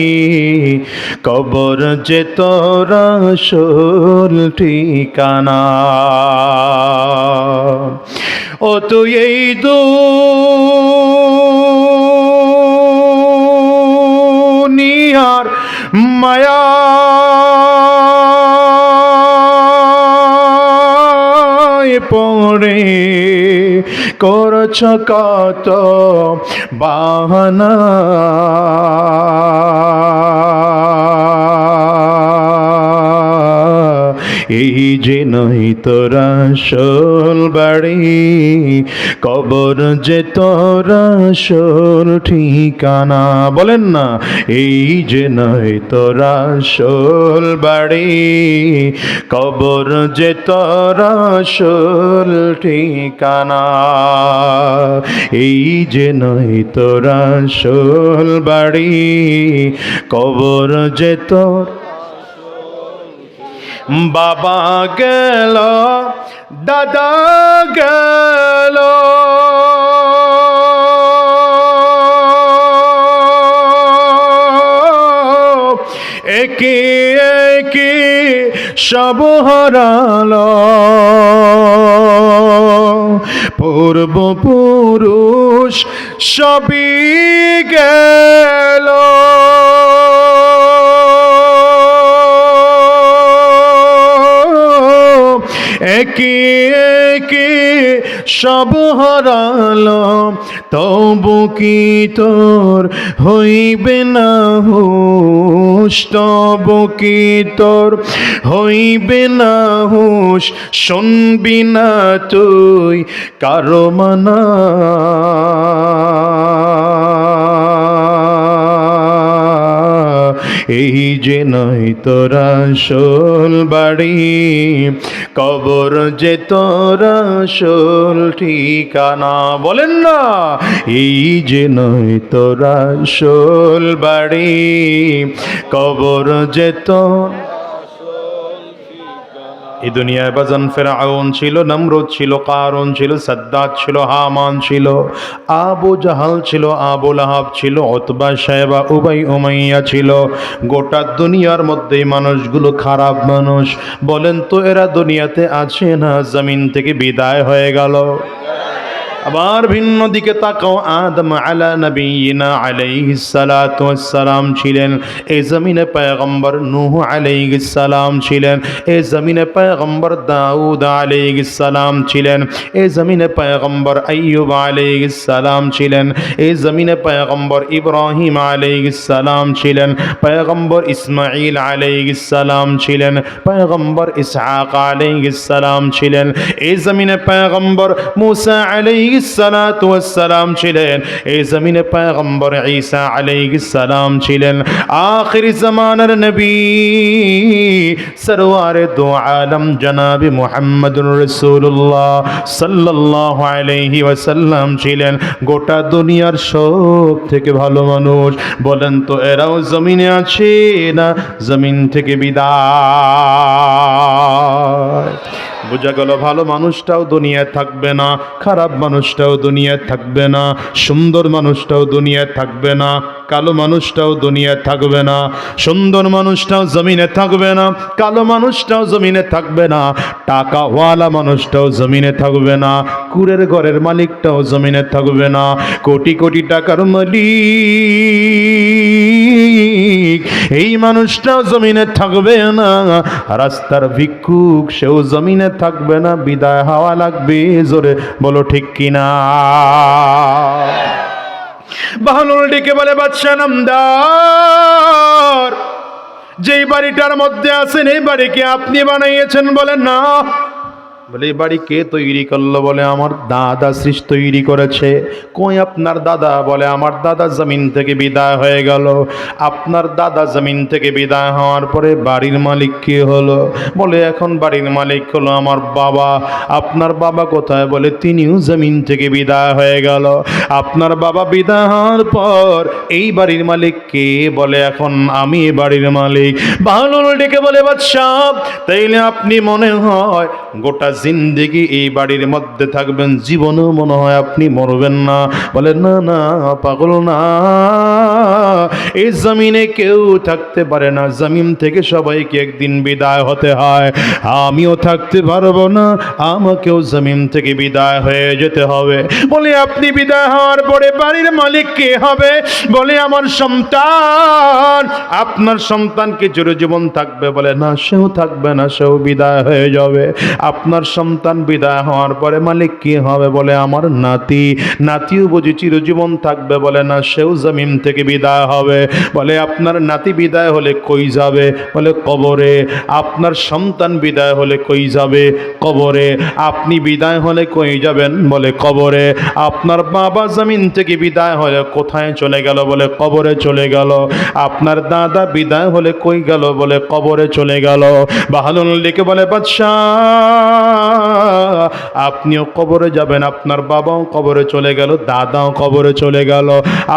কবর যে তোরা আসল ঠিকানা। ও তুই এই দুনিয়ার মায়ায় পড়ে করছ কত বাহানা, এই যে নয় তোরা আসল বাড়ি, কবর যে তোরা আসল ঠিকানা। বলেন না, এই যে নয় তোরা আসল বাড়ি, কবর যে তোরা আসল ঠিকানা। এই যে নয় তোরা আসল বাড়ি, কবর যে তোর। বাবা গেল, দাদা গেল, একে একে সব হারালো, পূর্বপুরুষ সবই গেল, একে একে সব হারালো, তবু কি তোর হইবে না হুঁশ? তবু কি তোর হইবে না হুঁশ? শুনবি না তুই কারো মানা, এই যে নয় তোরা আসল বাড়ি, কবর যে তোরা আসল ঠিকানা। বলেন না, এই যে নয় তোরা আসল বাড়ি, কবর যে তোর। এই দুনিয়ায় বাজান ফেরাউন ছিল, নমরুদ ছিল, কারুন ছিল, সাদ্দাত ছিল, হামান ছিল, আবু জাহাল ছিল, আবু লাহাব ছিল, উতবা, শায়বা, উবাই, উমাইয়া ছিল। গোটা দুনিয়ার মধ্যে মানুষগুলো খারাপ মানুষ। বলেন তো, এরা দুনিয়াতে আছে না জমিন থেকে বিদায় হয়ে গেল? আবার ভিন্ন দিকে তাকাও, আদম আলা নবিয়িনা আলাইহিস সালাতু ওয়াস সালাম ছিলেন, এই জমিনে পয়গম্বর নূহ আলাইহিস সালাম ছিলেন, এই জমিনে পয়গম্বর দাউদ আলাইহিস সালাম ছিলেন, এই জমিনে পয়গম্বর আইয়ুব আলাইহিস সালাম ছিলেন, এই জমিনে পয়গম্বর ইব্রাহিম আলাইহিস সালাম ছিলেন, পয়গম্বর ইসমাঈল আলাইহিস সালাম ছিলেন, পয়গম্বর ইসহাক আলাইহিস সালাম ছিলেন, এই জমিনে পয়গম্বর মুসা আলাইহিস সালাতু ওয়াস সালাম ছিলেন, এই জমিনে পয়গম্বর ঈসা আলাইহিস সালাম ছিলেন। আখিরি জামানার নবী সরওয়ারে দো আলম জনাবে মুহাম্মদুর রাসূলুল্লাহ সাল্লাল্লাহু আলাইহি ওয়াসাল্লাম ছিলেন গোটা দুনিয়ার সব থেকে ভালো মানুষ। বলেন তো, এরাও জমিনে আছে না জমিন থেকে বিদায়? বোঝা গেল, ভালো মানুষটাও দুনিয়ায় থাকবে না, খারাপ মানুষটাও দুনিয়ায় থাকবে না, সুন্দর মানুষটাও দুনিয়ায় থাকবে না, কালো মানুষটাও দুনিয়ায় থাকবে না, সুন্দর মানুষটাও জমিনে থাকবে না, কালো মানুষটাও জমিনে থাকবে না, টাকাওয়ালা মানুষটাও জমিনে থাকবে না, কুড়ের ঘরের মালিকটাও জমিনে থাকবে না, কোটি কোটি টাকার মালিক এই মানুষটাও জমিনে থাকবে না, রাস্তার ভিক্ষুক সেও জমিনে থাকবে না, বিদায় হওয়া লাগবে। জোরে বলো ঠিক কিনা? বাহনুল ডেকে বলে, বাদশা নামদার, যেই বাড়িটার মধ্যে আছেন এই বাড়ি কি আপনি বানাইয়েছেন? বলেন না, বলে এই বাড়ি কে তৈরি করলো? বলে আমার দাদা শ্রীশ তৈরি করেছে। কই আপনার দাদা? বলে আমার দাদা জমিন থেকে বিদায় হয়ে গেল। আপনার দাদা জমিন থেকে বিদায় হওয়ার পরে বাড়ির মালিক কে হলো? বলে এখন বাড়ির মালিক হলো আমার বাবা। আপনার বাবা কোথায়? বলে তিনিও জমিন থেকে বিদায় হয়ে গেল। আপনার বাবা বিদায় হওয়ার পর এই বাড়ির মালিক কে? বলে এখন আমি বাড়ির মালিক। বাহলুল ডেকে বলে বাদশাহ, তাইলে আপনি মনে হয় গোটা জিন্দেগি এই বাড়ির মধ্যে থাকবেন, জীবনেও মনে হয় আপনি মরবেন না। বলে না না পাগল না, এই জমিনে কেউ থাকতে পারে না, জমিন থেকে সবাইকে একদিন বিদায় হতে হয়। আমিও থাকতে পারবো না, আমাকেও জমিন থেকে বিদায় হয়ে যেতে হবে। বলে আপনি বিদায় হওয়ার পরে বাড়ির মালিক কে হবে? বলে আমার সন্তান। আপনার সন্তান কি চিরজীবন থাকবে? বলে না, সেও থাকবে না, সেও বিদায় হয়ে যাবে। আপনার সন্তান বিদায় হওয়ার পরে মালিক কি হবে? বলে আমার নাতি। নাতিও বুঝি চিরজীবন থাকবে? বলে না, সেও জমিন থেকে বিদায় হবে। বলে আপনার নাতি বিদায় হলে কই যাবে? বলে কবরে। আপনার সন্তান বিদায় হলে কই যাবে? কবরে। আপনি বিদায় হলে কই যাবেন? বলে কবরে। আপনার বাবা জমিন থেকে বিদায় হলে কোথায় চলে গেল? বলে কবরে চলে গেল। আপনার দাদা বিদায় হলে কই গেল? বলে কবরে চলে গেল। বাহলুল ডেকে বলে বাদশাহ, আপনিও কবরে যাবেন, আপনার বাবাও কবরে চলে গেল, দাদাও কবরে চলে গেল,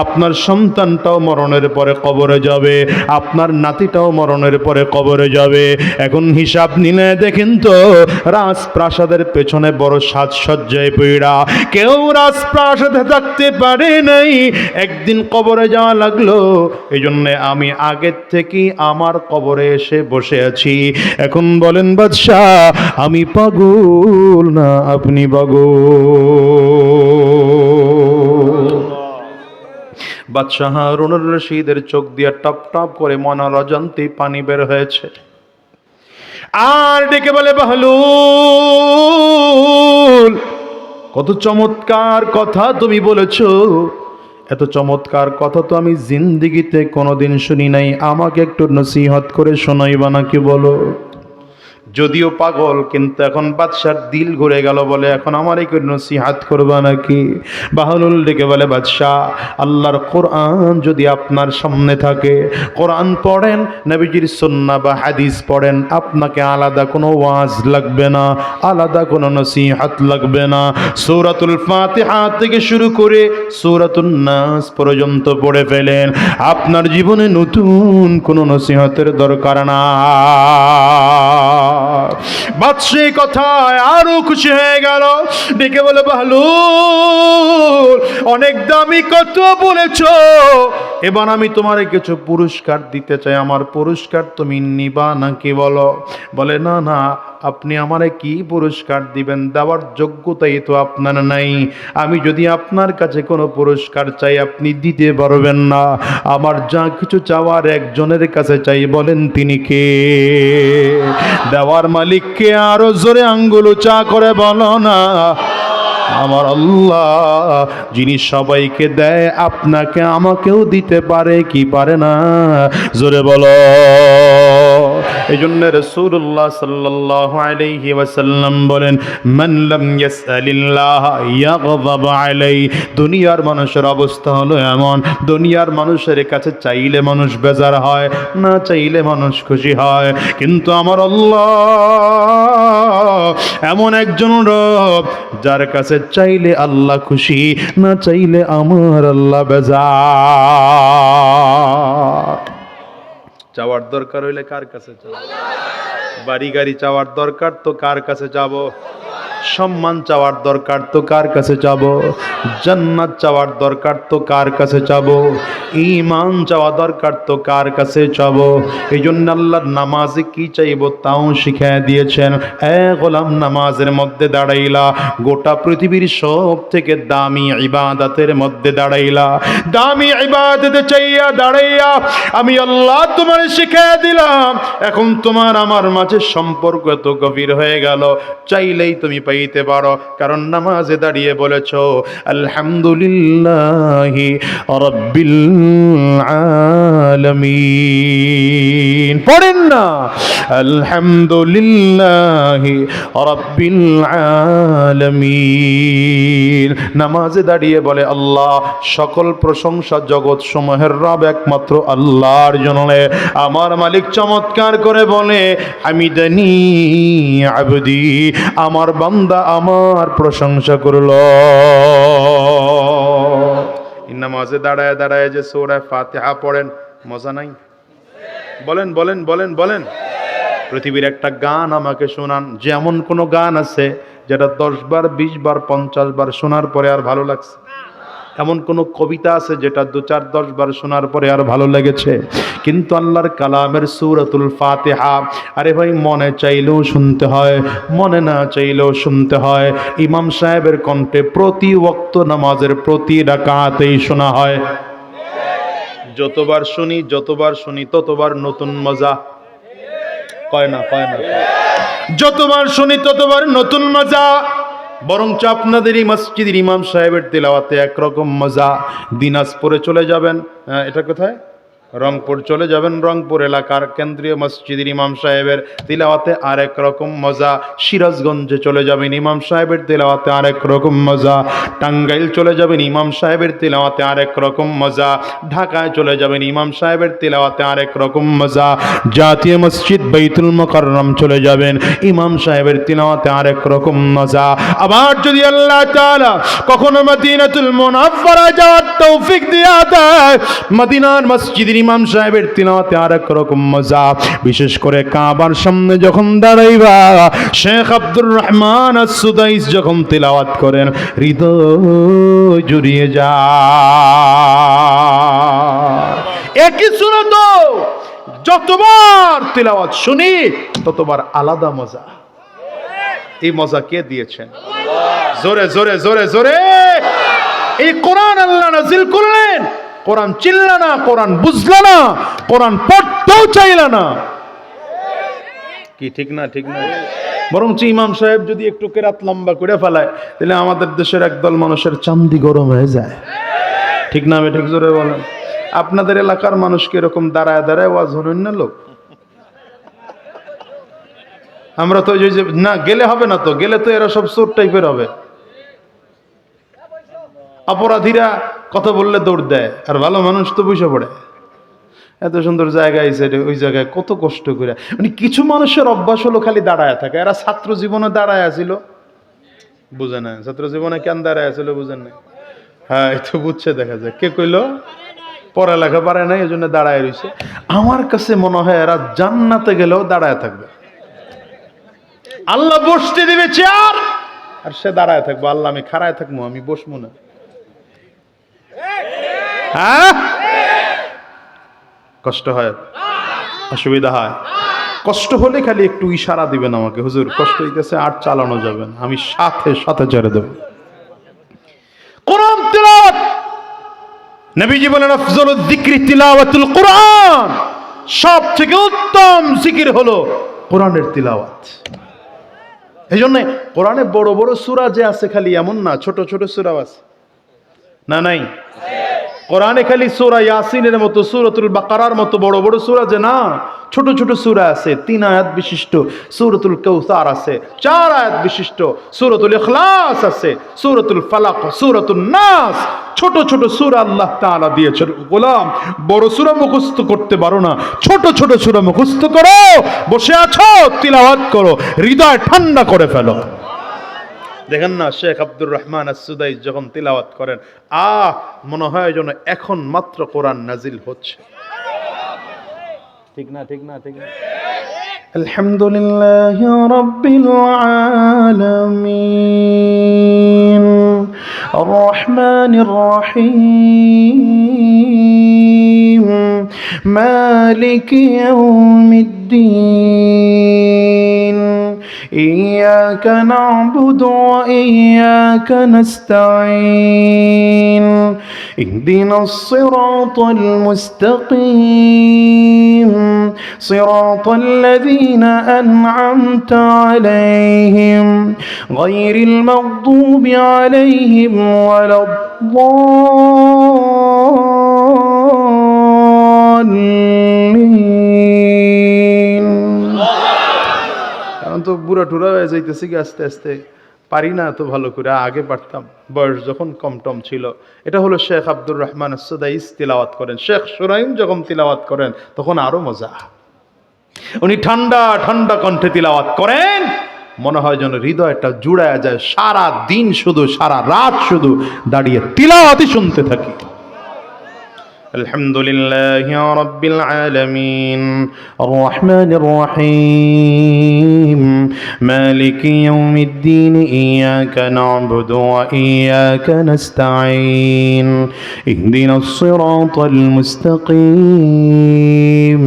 আপনার সন্তানটাও মরণের পরে কবরে যাবে, আপনার নাতিটাও মরণের পরে কবরে যাবে। এখন হিসাব নিলে দেখেন তো, রাজপ্রাসাদের পেছনে বড় সাজসজ্জায় পীড়া, কেউ রাজপ্রাসাদে থাকতে পারে নাই, একদিন কবরে যাওয়া লাগলো। এই জন্যে আমি আগের থেকেই আমার কবরে এসে বসে আছি। এখন বলেন বাদশাহ, আমি পাগল না আপনি পাগল? বাদশাহ হারুনুর রশিদের চোখ দিয়ে টপ টপ করে মনার অজান্তে পানি বের হয়েছে। আর ডেকে বলে বাহলুল, কত চমৎকার কথা তুমি বলেছো, এত চমৎকার কথা তো আমি জিন্দিগিতে কোনোদিন শুনি নাই, আমাকে একটু নসিহত করে শোনাইবা নাকি বলো? যদিও পাগল, কিন্তু এখন বাদশার দিল ঘুরে গেল, বলে এখন আমার একটু নসিহত করবা নাকি? বাহলুল ডেকে বলে বাদশাহ, আল্লাহর কোরআন যদি আপনার সামনে থাকে, কোরআন পড়েন, নবীজির সুন্নাহ বা হাদিস পড়েন, আপনাকে আলাদা কোনো ওয়াজ লাগবে না, আলাদা কোনো নসিহত লাগবে না। সূরাতুল ফাতিহা থেকে শুরু করে সূরাতুন নাস পর্যন্ত পড়ে ফেলেন, আপনার জীবনে নতুন কোনো নসিহতের দরকার না। বাদশাহ কথায় আরো খুশি হয়ে গেল, ডেকে বলে বাহলুল, অনেক দামি কথা বলেছো, এবার আমি তোমার কিছু পুরস্কার দিতে চাই, আমার পুরস্কার তুমি নিবা নাকি বলো? বলে না না, আপনি আমারে কি পুরস্কার দিবেন? দেওয়ার যোগ্যতাই তো আপনার নাই। আমি যদি আপনার কাছে কোনো পুরস্কার চাই, আপনি দিতে পারবেন না। আমার যা কিছু চাওয়ার একজনের কাছে চাই, বলেন তিনি কে? দেওয়ার মালিককে আরো জোরে আঙ্গুল উঁচা করে বলো না। আমার আল্লাহ, যিনি সবাইকে দেয়, আপনাকে আমাকেও দিতে পারে কি পারে না? জোরে বলো। এই জন্য রাসূলুল্লাহ সাল্লাল্লাহু আলাইহি ওয়াসাল্লাম বলেন, মান লাম ইয়াসআলিল্লাহ ইয়াগযাব আলাইহি। দুনিয়ার মানুষের অবস্থা হলো এমন, দুনিয়ার মানুষের কাছে চাইলে মানুষ বেজার হয়, না চাইলে মানুষ খুশি হয়, কিন্তু আমার আল্লাহ এমন একজন রব, যার কাছে চাইলে আল্লাহ খুশি, না চাইলে আমার আল্লাহ বেজার। চাওয়ার দরকার হইলে কার কাছে চাও? বাড়ি গাড়ি চাওয়ার দরকার তো কার কাছে যাব? সম্মান চাওয়ার দরকার তো কার কাছে যাব? জান্নাত চাওয়ার দরকার তো কার কাছে যাব? ঈমান চাওয়া দরকার তো কার কাছে যাব? এই জন্য আল্লাহর নামাজে কি চাইব তাও শিখিয়ে দিয়েছেন। গোলাম, নামাজের মধ্যে দাঁড়াইলা, গোটা পৃথিবীর সব থেকে দামি ইবাদতের মধ্যে দাঁড়াইলা, দামি ইবাদতে চাইয়া দাঁড়াইয়া আমি আল্লাহ তোমার শিখিয়ে দিলাম। এখন তোমার আমার মাঝে সম্পর্ক এত গভীর হয়ে গেল, চাইলেই তুমি পাইতে পারো, কারণ নামাজে দাঁড়িয়ে বলেছো আলহামদুলিল্লাহি রাব্বিল আলামিন। পড়েন না আলহামদুলিল্লাহি রাব্বিল আলামিন। নামাজে দাঁড়িয়ে বলে আল্লাহ সকল প্রশংসা জগৎ সমূহের রব একমাত্র আল্লাহর জন্য। আমার মালিক চমৎকার করে বলে হামিদানি আবদি, আমার বান্দা আমার প্রশংসা করলো। নামাজে দাঁড়ায় দাঁড়ায় যে সূরা ফাতিহা পড়েন, মজা নাই? বলেন বলেন বলেন বলেন। পৃথিবীর একটা গান আমাকে শোনান, যে এমন কোনো গান আছে যেটা 10 বার 20 বার 50 বার শোনার পরে আর ভালো লাগছে? এমন কোনো কবিতা আছে যেটা 2 4 10 বার শোনার পরে আর ভালো লেগেছে? কিন্তু আল্লাহর কালামের সূরাতুল ফাতিহা, আরে ভাই মনে চাইলেও শুনতে হয়, মনে না চাইলেও শুনতে হয়। ইমাম সাহেবের কণ্ঠে প্রতি ওয়াক্ত নামাজের প্রতি রাকাতেই শোনা হয়। যতবার শুনি ততবার নতুন মজা। কয় না? যতবার শুনি ততবার নতুন মজা। বরঞ্চ আপনাদের এই মসজিদের ইমাম সাহেবের তেলাওয়াতে একরকম মজা। দিনাজপুরে চলে যাবেন, এটা কোথায়? রংপুর চলে যাবেন, রংপুর এলাকার কেন্দ্রীয় মসজিদের ইমাম সাহেবের তিলাওয়াতে আরেক রকম মজা। সিরাজগঞ্জে চলে যাবেন, ইমাম সাহেবের তিলাওয়াতে আরেক রকম মজা। টাঙ্গাইল চলে যাবেন, ইমাম সাহেবের তিলাওয়াতে আরেক রকম মজা। ঢাকায় চলে যাবেন, ইমাম সাহেবের তিলাওয়াতে আরেক রকম মজা। জাতীয় মসজিদ বাইতুল মুকাররম চলে যাবেন, ইমাম সাহেবের তিলাওয়াতে আরেক রকম মজা। আবার যদি আল্লাহ তাআলা কখনো মদিনাতুল মুনাফফারা যাওয়ার তৌফিক দিয়া দেয়, মদিনার মসজিদের ইমাম সাহেবের তিলাওয়াতে আরেক রকম মজা। বিশেষ করে কাবার সামনে যখন দাঁড়াইবা, শেখ আব্দুর রহমান আস-সুদাইস যখন তিলাওয়াত করেন, হৃদয় জুড়িয়ে যায়। একই সূরা তো যতবার তিলাওয়াত শুনি ততবার আলাদা মজা। এই মজা কে দিয়েছেন? জোরে জোরে জোরে জোরে। এই কোরআন আল্লাহ নাযিল করলেন, কোরআন চিনলা না, কোরআন বুঝলা না, কোরআন পড়তেও চাইলা না। কি ঠিক না? ঠিক না? বরং ইমাম সাহেব যদি একটু কেরাত লম্বা করে ফেলায়, তাহলে আমাদের দেশের একদল মানুষের চান্দি গরম হয়ে যায়। ঠিক না? ঠিক জোরে বলেন। আপনাদের এলাকার মানুষকে এরকম দাঁড়ায় দাঁড়ায় ওয়াজ হলেন না লোক? আমরা তো যে না গেলে হবে না, তো গেলে তো এরা সব চোর টাইপের হবে। অপরাধীরা কথা বললে দৌড় দেয়, আর ভালো মানুষ তো বসে পড়ে। এত সুন্দর জায়গা এই সাইডে, ওই জায়গায় কত কষ্ট করে। মানে কিছু মানুষের অভ্যাস হলো খালি দাঁড়ায় থাকে। এরা ছাত্র জীবনে দাঁড়ায় আছিল, বুঝে না? ছাত্র জীবনে কেন দাঁড়ায় আছিল বুঝেন না? হ্যাঁ, এই তো বুঝছে, দেখা যায়। কে কইলো পড়ালেখা পারে না এই জন্য দাঁড়ায় রয়েছে? আমার কাছে মনে হয় এরা জান্নাতে গেলেও দাঁড়ায় থাকবে। আল্লাহ বসতে দিবে চেয়ার, আর সে দাঁড়ায় থাকবো। আল্লাহ আমি খাড়ায় থাকবো, আমি বসবো না। হ্যাঁ, কষ্ট হয়, অসুবিধা হয়। কষ্ট হলে খালি একটু ইশারা দিবেন আমাকে, হুজুর কষ্ট হইতেছে, আর চালানো যাবে না, আমি সাথে সাথে ছেড়ে দেব। কোরআন তিলাওয়াত, নবীজি বলেন আফজালুয যিকরি তিলাওয়াতুল কোরআন, সব থেকে উত্তম জিকির হলো কোরআনের তিলাওয়াত। এই জন্য কোরআনে বড় বড় সূরা যে আছে খালি এমন না, ছোট ছোট সূরাও আছে না? নাই? কোরআনে খালি সূরা ইয়াসিনের মতো, সূরাতুল বাকারার মতো বড় বড় সূরা যে না, ছোট ছোট সূরা আছে। 3 আয়াত বিশিষ্ট সূরাতুল কাউসার আছে, 4 আয়াত বিশিষ্ট সূরাতুল ইখলাস আছে, সূরাতুল ফালাক, সূরাতুন নাস। ছোট ছোট সূরা আল্লাহ তাআলা দিয়েছেন। গোলাম, বড় সূরা মুখস্থ করতে পারো না, ছোট ছোট সূরা মুখস্থ করো। বসে আছো, তিলাওয়াত করো, হৃদয় ঠান্ডা করে ফেলো। দেখেন না, শেখ আব্দুর রহমান আস-সুদাইস যখন তিলাওয়াত করেন, মনে হয় যেন এখন মাত্র কোরআন নাজিল হচ্ছে। ঠিক না? ঠিক না? ঠিক না? আলহামদুলিল্লাহি রাব্বিল আলামিন আর রহমানির রহিম মালিকি ইয়াউমিদ্দিন إياك نعبد وإياك نستعين اهدنا الصراط المستقيم صراط الذين أنعمت عليهم غير المغضوب عليهم ولا الضالين এখন তো বুড়া টুরা হয়ে যাইতেছি কি আস্তে আস্তে, পারি না তো ভালো করে, আগে পারতাম বয়স যখন কম টম ছিল। এটা হলো শেখ আব্দুর রহমান আসসাদাইস তিলাওয়াত করেন, শেখ সুরাইম যখন তিলাওয়াত করেন তখন আরো মজা। উনি ঠান্ডা ঠান্ডা কণ্ঠে তিলাওয়াত করেন, মনে হয় যেন হৃদয়টা জুড়ায় যায়, সারা দিন শুধু, সারা রাত শুধু দাঁড়িয়ে তিলাওয়াতই শুনতে থাকি। আলহামদুলিল্লাহি রাব্বিল আলামিন আর রহমানির রহিম মালিকি ইয়াউমিদ্দিন ইয়াকা না'বুদু ওয়া ইয়াকা নাস্তাঈন ইহদিনাস সিরাতাল মুস্তাকিম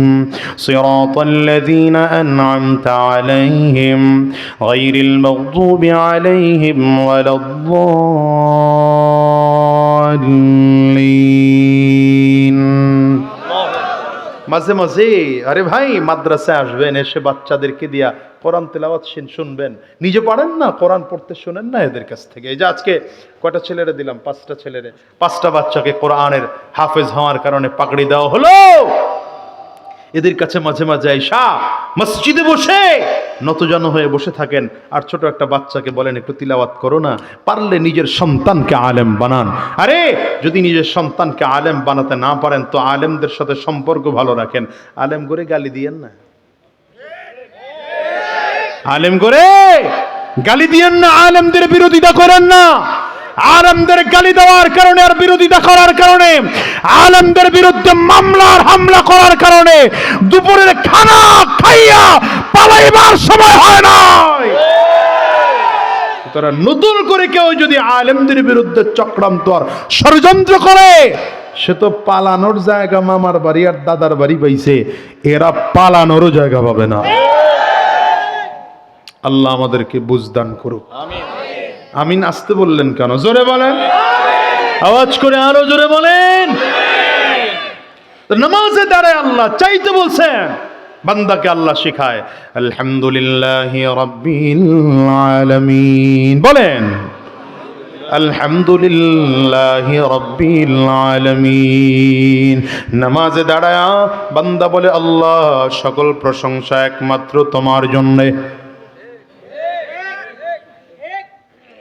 সিরাতাল লাযীনা আন'আমতা আলাইহিম গায়রিল মাগদুবি আলাইহিম ওয়ালাদ-দাল্লিন। মাঝে মাঝে আরে ভাই মাদ্রাসায় আসবেন, এসে বাচ্চাদেরকে দিয়া কোরআন তেলাওয়াত শুনবেন। নিজে পারেন না, কোরআন পড়তে শুনেন না এদের কাছ থেকে। এই যে আজকে কয়টা ছেলেরে দিলাম, 5টা ছেলেরে, 5টা বাচ্চাকে কোরআনের হাফেজ হওয়ার কারণে পাগড়ি দেওয়া হলো। এদের কাছে মাঝে মাঝে আইসা মসজিদে বসে নতজানু হয়ে বসে থাকেন, আর ছোট একটা বাচ্চাকে বলেন একটু তিলাওয়াত করো না, পারলে নিজের সন্তানকে আলেম বানান। আরে যদি নিজের সন্তানকে আলেম বানাতে না পারেন তো আলেমদের সাথে সম্পর্ক ভালো রাখেন, আলেম করে গালি দিয়েন না, আলেম করে গালি দিয়েন না, আলেমদের বিরোধিতা করেন না। আলেমদের গালি দেওয়ার কারণে আর বিরোধিতা করার কারণে, আলেমদের বিরুদ্ধে মামলার হামলা করার কারণে দুপুরের খানা খাইয়া পালাইবার সময় হয় না। তারা নতুন করে কেউ যদি আলেমদের বিরুদ্ধে চক্রান্ত আর ষড়যন্ত্র করে, সে তো পালানোর জায়গা মামার বাড়ি আর দাদার বাড়ি পাইছে, এরা পালানোরও জায়গা পাবে না। আল্লাহ আমাদেরকে বুঝদান করুক, আমিন। আমিন আসতে বললেন কেন? জোরে বলেন, আওয়াজ করে আরো জোরে বলেন। নামাজে দাঁড়ায় আল্লাহ চাইতে বলছেন, বান্দাকে আল্লাহ শিখায় আলহামদুলিল্লাহি রাব্বিল আলামিন। বলেন আলহামদুলিল্লাহি রাব্বিল আলামিন। নামাজে দাঁড়ায় বান্দা বলে আল্লাহ সকল প্রশংসা একমাত্র তোমার জন্য।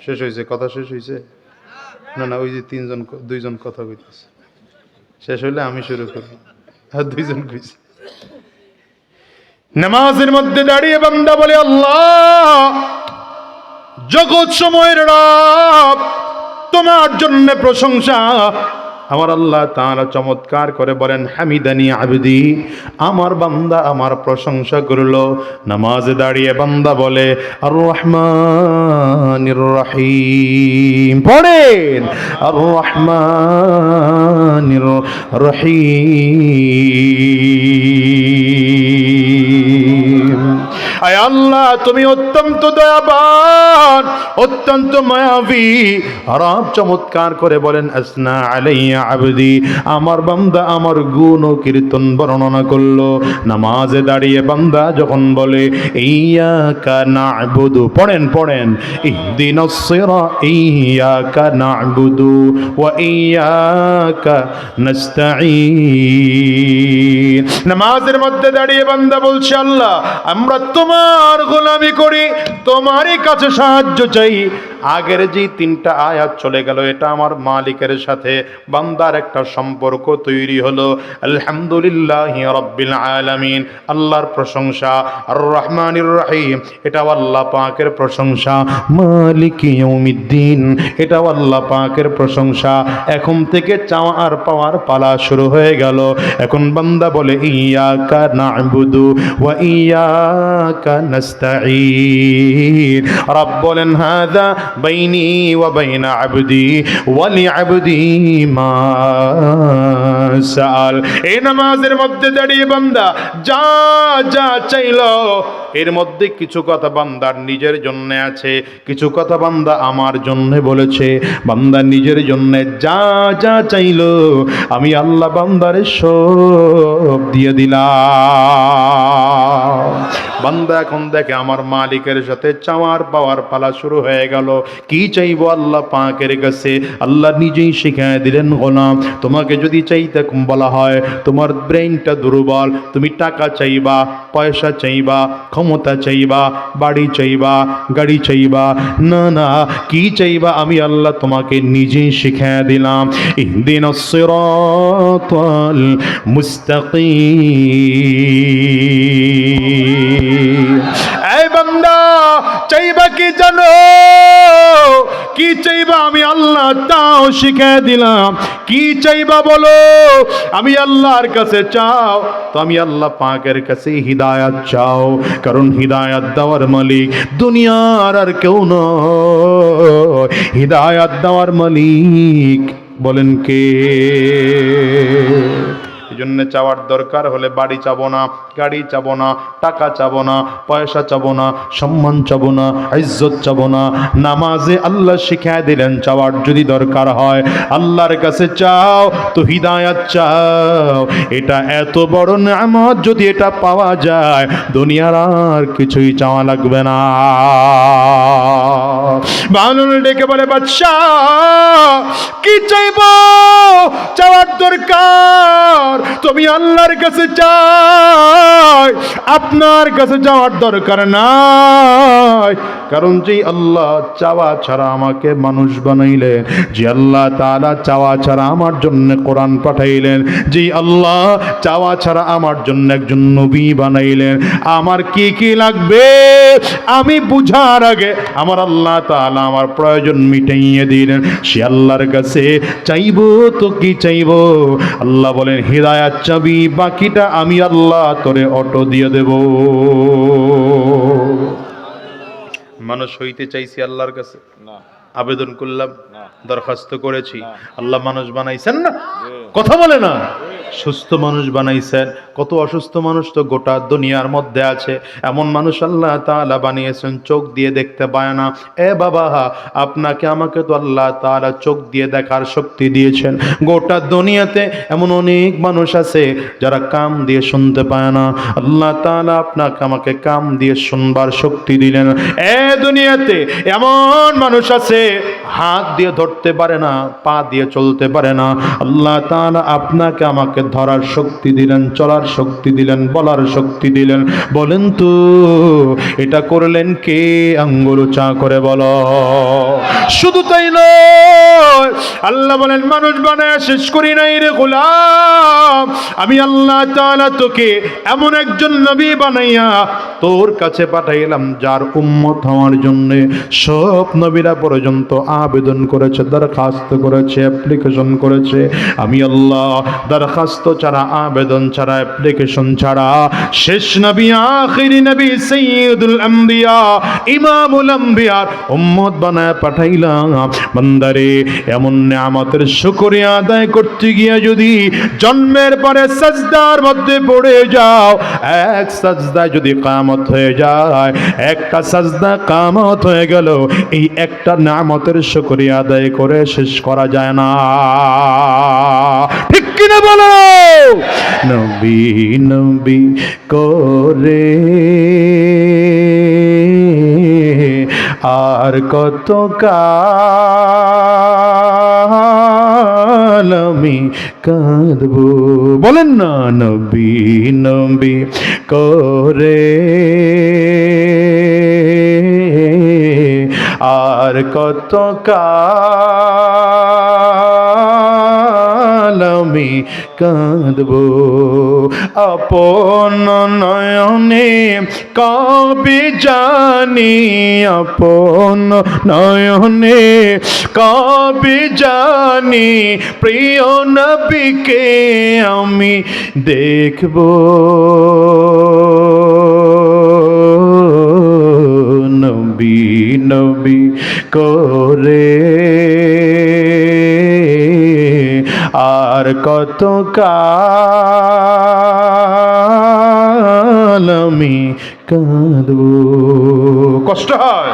শেষ হয়েছে কথা? শেষ হয়েছে না? না, ওই যে দুইজন কথা কইতেছে, শেষ হইলে আমি শুরু করব। আর দুইজন কইছে। নামাজের মধ্যে দাঁড়িয়ে বান্দা বলে আল্লাহ জগৎ সময়ের রব, তোমার জন্য প্রশংসা। আমার আল্লাহ তাআলা চমৎকার করে বলেন হামিদানি আবদি, আমার বান্দা আমার প্রশংসা করলো। নামাজে দাঁড়িয়ে বান্দা বলে আর রহমানির রহিম। পড়েন আর রহমানির রহিম। আয় আল্লাহ তুমি অত্যন্ত দয়াবান, অত্যন্ত মায়াবী। রব চমৎকার করে বলেন আসনা আলাইয়া আবদি, আমার বান্দা আমার গুণ ও কীর্তন বর্ণনা করলো। নামাজে দাঁড়িয়ে বান্দা যখন বলে ইয়াকা না'বুদু, পড়েন পড়েন ইহদিনাস সিরাত, ইয়াকা না'বুদু ওয়া ইয়াকা নাস্তাঈন। নামাজের মধ্যে দাঁড়িয়ে বান্দা বলছে আল্লাহ আমরা তোমার গোলামি করি, তোমারই কাছে সাহায্য চাই। আগের যে 3টা আয়াত চলে গেল, এটা আমার মালিকের সাথে বান্দার একটা সম্পর্ক তৈরি হলো। আলহামদুলিল্লাহি রাব্বিল আলামিন, আল্লাহর প্রশংসা। আর রহমানির রহিম, এটাও আল্লাহ পাকের প্রশংসা। মালিকি ইয়াউমিদ্দিন, এটাও আল্লাহ পাকের প্রশংসা। এখন থেকে চাওয়া আর পাওয়ার পালা শুরু হয়ে গেল। এখন বান্দা বলে ইয়াকা না'বুদু ওয়া ইয়াকা নাস্তাঈন। রব বলেন হাযা বাইনি ওয়া বাইনা আবদি ওয়া লিআবদি মা সাআল। এই নামাজের মধ্যে দাঁড়িয়ে বান্দা যা যা চাইলো এর মধ্যে কিছু কথা বান্দার নিজের জন্য আছে, কিছু কথা বান্দা আমার জন্য বলেছে। বান্দা নিজের জন্য যা যা চাইলো আমি আল্লাহ বান্দারে সব দিয়ে দিলাম। বান্দা এখন দেখে আমার মালিকের সাথে চাওয়ার পাওয়ার পালা শুরু হয়ে গেল। কি চাইবো আল্লাহ পাকের কাছে? আল্লাহ নিজেই শিখিয়ে দিলেন, গোলাম তোমাকে যদি চাইতে বলা হয়, তোমার ব্রেইনটা দুর্বল, তুমি টাকা চাইবা, পয়সা চাইবা, ক্ষমতা চাইবা, বাড়ি চাইবা, গাড়ি চাইবা, না না, কি চাইবা আমি আল্লাহ তোমাকে নিজেই শিখিয়ে দিলাম। ইহদিনাস সিরাতাল মুস্তাকিম। এই বান্দা চাইবা কি জানো? কি চাইবা আমি আল্লাহ তাও শিখিয়ে দিলাম। কি চাইবা বলো? আমি আল্লাহর কাছে চাও তো আমি আল্লাহ পাকের কাছে হিদায়াত চাও, কারণ হিদায়াত দেওয়ার মালিক দুনিয়ার আর কেউ নয়, হিদায়াত দেওয়ার মালিক বলেন কে? এই জন্য চাওয়ার দরকার হলে বাড়ি চাবো না, গাড়ি চাবো না, টাকা চাবো না, পয়সা চাবো না, সম্মান চাবো না, ইজ্জত চাবো না। নামাজে আল্লাহ শিখিয়ে দিলেন চাওয়ার যদি দরকার হয় আল্লাহর কাছে চাও তো হিদায়াত চাও। এটা এত বড় নেয়ামত, যদি এটা পাওয়া যায় দুনিয়ার আর কিছুই চাওয়া লাগবে না। বানর ডেকে বলে, বাদশা কি চাইবো? চাওয়ার দরকার তুমি আল্লাহর কাছে চাই, আপনার কাছে যাওয়ার দরকার নাই। কারণ যে আল্লাহ চাওয়া ছাড়া আমাকে মানুষ বানাইলেন, যে আল্লাহ তাআলা চাওয়া ছাড়া আমার জন্য কোরআন পাঠাইলেন, যে আল্লাহ চাওয়া ছাড়া আমার জন্য একজন নবী বানাইলেন, আমার কি কি লাগবে আমি বুঝার আগে আমার আল্লাহ তাআলা আমার প্রয়োজন মিটাইয়ে দিলেন। সে আল্লাহর কাছে চাইবো তো কি চাইবো? আল্লাহ বলেন হিদায়াত চাবি, বাকিটা আমি আল্লাহ তোরে অটো দিয়ে দেব। মানুষ হইতে চাইছি আল্লাহর কাছে না, আবেদন করলাম না, দরখাস্ত করেছি, আল্লাহ মানুষ বানাইছেন না? কথা বলে না? সুস্থ মানুষ বানাইছেন। কত অসুস্থ মানুষ তো গোটা দুনিয়ার মধ্যে আছে। এমন মানুষ আল্লাহ তাআলা বানিয়েছেন চোখ দিয়ে দেখতে পায় না। এ বাবা, আপনাকে আমাকে তো আল্লাহ তাআলা চোখ দিয়ে দেখার শক্তি দিয়েছেন। গোটা দুনিয়াতে এমন অনেক মানুষ আছে যারা কান দিয়ে শুনতে পায় না। আল্লাহ তাআলা আপনাকে আমাকে কান দিয়ে শুনবার শক্তি দিলেন। এ দুনিয়াতে এমন মানুষ আছে হাত দিয়ে ধরতে পারে না, পা দিয়ে চলতে পারে না। আল্লাহ তাআলা আপনাকে আমাকে ধরার শক্তি দিলেন, চলার শক্তি দিলেন, বলার শক্তি দিলেন। বলেন তো এটা করলেন কে? আঙ্গুল উঁচা করে বলো। শুধু তাই নয়, আল্লাহ বলেন মানুষ বানায় শেষ করি নাই রে গোলাম, আমি আল্লাহ তাআলা তোকে এমন একজন নবী বানাইয়া তোর কাছে পাঠাইলাম যার উম্মত হওয়ার জন্য সব নবীরা পর্যন্ত আবেদন করেছে, দরখাস্ত করেছে, অ্যাপ্লিকেশন করেছে। আমি আল্লাহ দরখাস্ত ছাড়া, আবেদন ছাড়া, অ্যাপ্লিকেশন ছাড়া শেষ নবী, আখিরি নবী, সাইয়্যিদুল আম্বিয়া, ইমামুল আম্বিয়ার উম্মত বানায় পাঠাইলাম। বান্দারে এমন নিয়ামতের শুকরিয়া আদায় করতে গিয়ে যদি জন্মের পরে সাজদার মধ্যে পড়ে যাও, এক সাজদায় যদি কিয়ামত হয়ে যায়, একটা সাজদা কিয়ামত হয়ে গেল, এই একটা নিয়ামতের শুকরিয়া আদায় করে শেষ করা যায় না। ঠিক কিনা বলো? নবী নবী করে আর কত কাল আমি কাঁদবো। বলেন না, নবী নবী করে আর কত কাল আমি কাঁদবো। আপন নয়নে কবে জানি, আপন নয়নে কবে জানি প্রিয় নবীকে আমি দেখবো। নবী নবী করে আর কত কাল আমি কাঁদব। কষ্ট হয়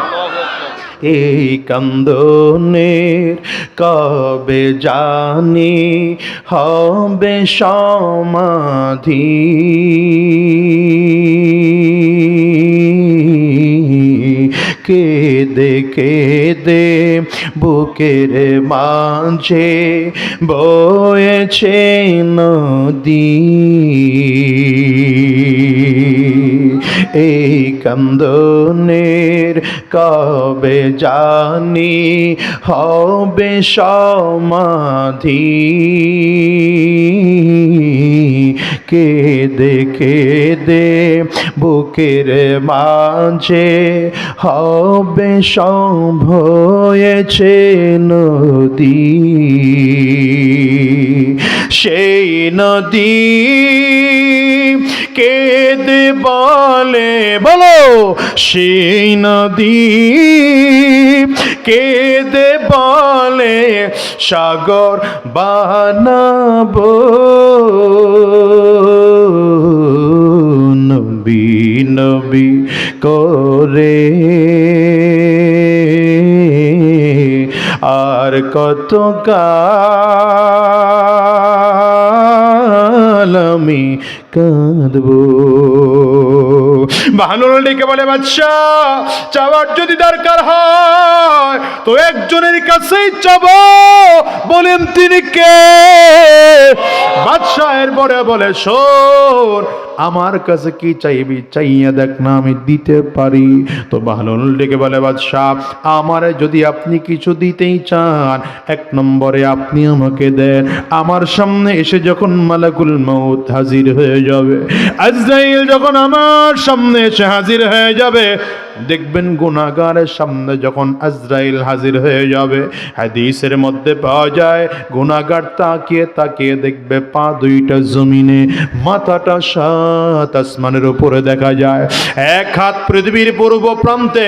এই কান্দনের কবে জানি হবে সমাধি, কেঁদে কেঁদে বুকের মাঝে বয়েছে নদী, এই কান্দনের কবে জানি হবে সমাধি, কেঁদে কেঁদে বুকের মাঝে হবে সম্ভয়েছে নদী, সেই নদী কেঁদে বলে, বলো সেই নদী কেঁদে বলে সাগর বানাবো, নবী নবী করে আর কত কাল আমি কাঁদব। বাহনুল ডেকে বলে, বাদশা চাওয়ার যদি দরকার হয় তো একজনের কাছেই চাবো, বলেন তিনি কে? বাদশা এরপরে বলে, শোন আমার কাছে কি চাইবি, চাইয়া দেখ না আমি দিতে পারি। তো বাহলুল ডেকে বলে, বাদশাহ আমারে যদি আপনি কিছু দিতেই চান, এক নম্বরে আপনি আমাকে দেন, আমার সামনে এসে যখন মালাকুল মউত হাজির হয়ে যাবে, আজরাইল যখন আমার সামনে এসে হাজির হয়ে যাবে, দেখবেন গুনাহগারের সামনে যখন আজরাইল হাজির হয়ে যাবে, হাদিসের মধ্যে পাওয়া যায় গুনাহগার তাকিয়ে তাকিয়ে দেখবে পা দুইটা জমিনে, মাথাটা সাত আসমানের উপরে দেখা যায়। এক হাত পৃথিবীর পূর্ব প্রান্তে,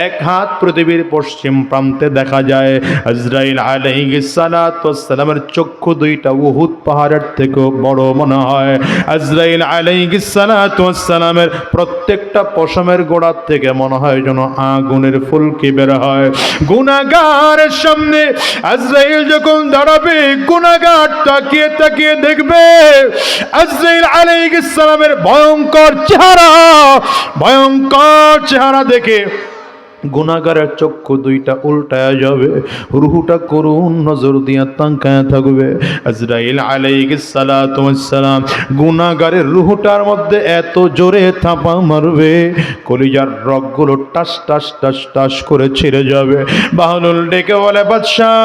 এক হাত পৃথিবীর পশ্চিম প্রান্তে দেখা যায়। আজরাইল আলাইহিস সালাতু ওয়াস সালামের চক্ষু দুইটা উহুদ পাহাড়ের থেকেও বড় মনে হয়। আজরাইল আলাইহিস সালাতু ওয়াস সালামের প্রত্যেকটা পশমের গোড়া থেকে মনে হয় যেন আগুনের ফুলকি বের হয়। গুনাহগারের সামনে আজরাইল যখন দাঁড়াবে, গুনাহগার তাকিয়ে তাকিয়ে দেখবে আজরাইল আলাইহিস সালামের ভয়ঙ্কর চেহারা, ভয়ঙ্কর চেহারা দেখে গুনাহগারের চক্ষু দুইটা উল্টায়া যাবে, রুহুটা করুণ নজর দিয়া তাকায়া থাকবে। আজরাইল আলাইহিস সালাতু ওয়াস সালাম গুনাহগারের রুহুটার মধ্যে এত জোরে থাপা মারবে, কলিজার রগগুলো টাস টাস টাস টাস করে ছিঁড়ে যাবে। বাহলুল ডেকে বলে, বাদশাহ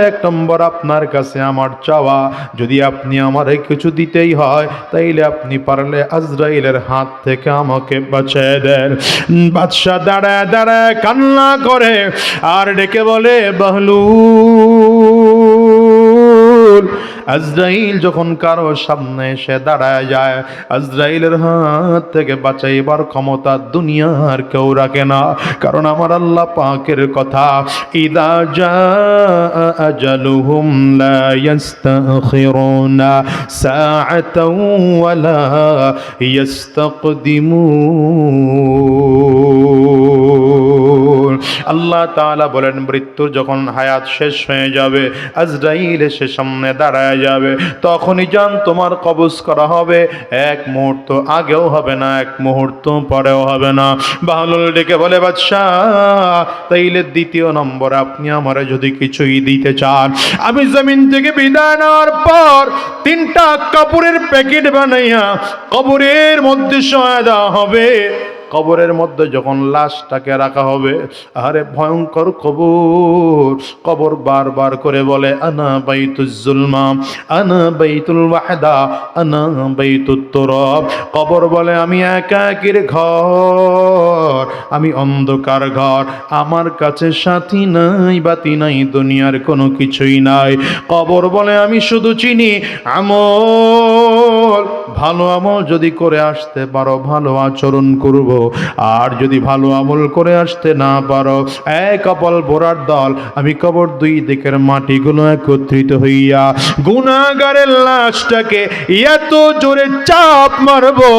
এক নম্বর আপনার কাছে আমার চাওয়া, যদি আপনি আমারে কিছু দিতেই হয় তাইলে আপনি পারলে আজরাইলের হাত থেকে আমাকে বাঁচিয়ে দেন। বাদশাহ দাঁড়ায় দাঁড়ায় কান্না করে আর ডেকে বলে, বাহলুল আজরাইল যখন কারো সামনে এসে দাঁড়ায় যায়, আজরাইলের হাত থেকে বাঁচাইবার ক্ষমতা দুনিয়ার কেউ রাখে না, কারণ আমার আল্লাহ পাকের কথা, ইদা জাআ আজালুহুম লা ইস্তাখিরুনা সাআতাও ওয়ালা ইস্তাকদিমুন। আল্লাহ তাআলা বলেন, মৃত্যুর যখন হায়াত শেষ হয়ে যাবে, আজরাইল এসে সামনে দাঁড়ায় যাবে, তখনই জান তোমার কবজ করা হবে, এক মুহূর্ত আগেও হবে না, এক মুহূর্ত পরেও হবে না। বাহলুল ডেকে বলে, বাদশাহ তাইলে দ্বিতীয় নম্বর আপনি আমারে যদি কিছুই দিতে চান, আমি জমিন থেকে বিদায় নেওয়ার পর 3টা কাপড়ের প্যাকেট বানাইয়া কবরের মধ্যে শোয়া দেওয়া হবে। কবরের মধ্যে যখন লাশটাকে রাখা হবে, আরে ভয়ঙ্কর কবর, কবর বারবার করে বলে, আনা বাইতুজ জুলমা, আনা বাইতুল ওয়াহদা, আনা বাইতুত তুরাব। কবর বলে, আমি একাকির ঘর, আমি অন্ধকার ঘর, আমার কাছে সাথী নাই বাতি নাই, দুনিয়ার কোনো কিছুই নাই। কবর বলে, আমি শুধু চিনি আমল, ভালো আমল যদি করে আসতে পারো ভালো আচরণ করব, আর যদি ভালো আমল করে আসতে না পারো কপাল পোড়ার দল, আমি কবর দুই দিকের মাটিগুলো একত্রিত হইয়া গুনাহগারের লাশটাকে এত জোরে চাপ মারবো,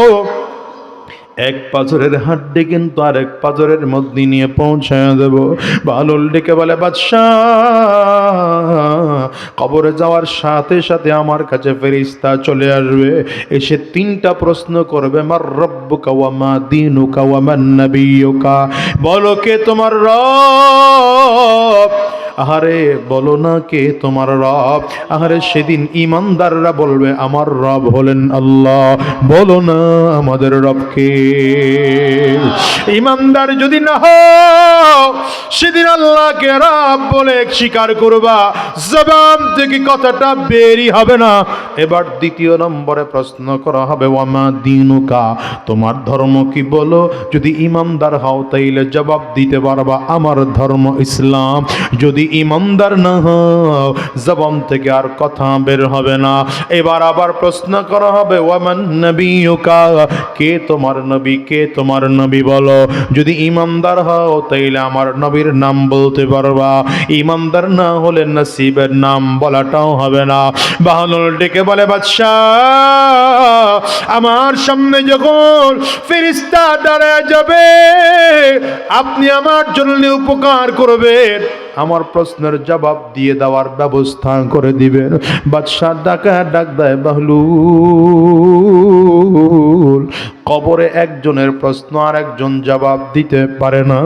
এক পাথরের হাড্ডি কিন্তু আরেক পাথরের মধ্যে নিয়ে পৌঁছায় দেব। বালুল ডেকে বলে, বাদশাহ, কবরে যাওয়ার সাথে সাথে আমার কাছে ফেরেশতা চলে আসবে, এসে তিনটা প্রশ্ন করবে, মার রব্বুকা ওয়া মা দীনুকা ওয়া মান নাবিয়্যুকা, বলো কে তোমার রব। আহারে বলো না কে তোমার রব। আহারে সেদিন ইমানদাররা বলবে আমার রব হলেন আল্লাহ। বলো না আমাদের রবকে। ইমানদার যদি না হও সেদিন আল্লাহকে রব বলে স্বীকার করবা, জবান থেকে কথাটা বেরই হবে না। এবার দ্বিতীয় নম্বরে প্রশ্ন করা হবে, ওয়ামা দীনুকা, তোমার ধর্ম কি বলো। যদি ইমানদার হও তাইলে জবাব দিতে পারবা আমার ধর্ম ইসলাম। যদি ইমানদার না হও জবান থেকে আর কথা বের হবে না। এবার আবার প্রশ্ন করা হবে, ওয়ামান নবিয়ুকা, কে তোমার নবী, কে তোমার নবী বলো। যদি ইমানদার হও তাইলে আমার নবীর নাম বলতে পারবা, ইমানদার না হলে নসিবের নাম বলাটাও হবে না। বাহলুল ডেকে বলে, বাদশাহ, আমার সামনে যখন ফেরেশতা দাঁড়ায় যাবে আপনি আমার জন্য উপকার করবেন, আমার প্রশ্নের জবাব দিয়ে দেওয়ার ব্যবস্থা করে দিবেন। বাদশাহ ডাক দেয়, বাহলুল, কবরে একজনের প্রশ্ন আর একজন জবাব দিতে পারে না,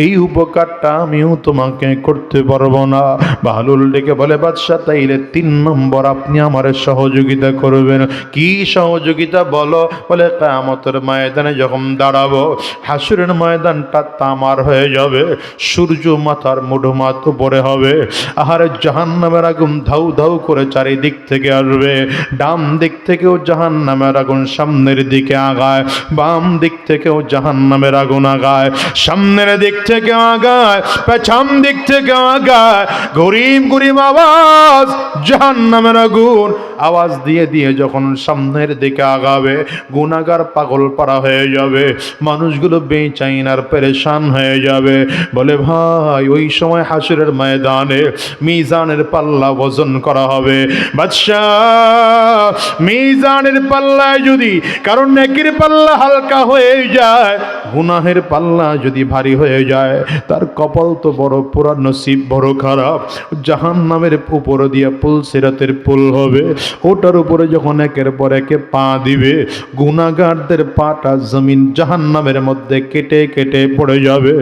এই উপকারটা আমিও তোমাকে করতে পারবো না। বাহলুল ডেকে বলে, বাদশাহ, তাইলে 3 নম্বর আপনি আমার সহযোগিতা করবেন। কি সহযোগিতা বলো। বলে, কিয়ামতের ময়দানে যখন দাঁড়াবো হাসরের ময়দানটা তামার হয়ে যাবে, সূর্য মাথার মুঠোমাত উপরে হবে, আহারে জাহান্নামের আগুন ধাউ ধাউ করে চারিদিক থেকে আসবে, ডান দিক থেকেও জাহান্নামের আগুন সামনের দিকে আগায়, বাম দিক থেকেও জাহান্নামের আগুন আগায়, সামনের দিক থেকে আগায়, পেছন দিক থেকে আগায়, গরিম গরিম আওয়াজ জাহান্নামের আগুন আওয়াজ দিয়ে দিয়ে যখন সামনের দিকে আগাবে গুনাহগার পাগল পারা হয়ে যাবে, মানুষগুলো বেচাইন আর পেরেশান হয়ে যাবে। বলে, ভাই, ওই সময় হাসরের ময়দানে মিজানের পাল্লা ওজন করা হবে। বাদশাহ, মিজানের পাল্লায় যদি কারণ নেকির পাল্লা হালকা হয়ে যায়, গুনাহের পাল্লা যদি ভারী হয়ে যায়, তার কপাল তো বড় পোড়া, নসিব বড় খারাপ। জাহান্নামের উপর দিয়ে পুল সিরাতের পুল হবে, ওটার উপরে যখন একের পর একে পা দিবে গুনাহগারদের পাটা জমিন জাহান্নামের মধ্যে কেটে কেটে পড়ে যাবে।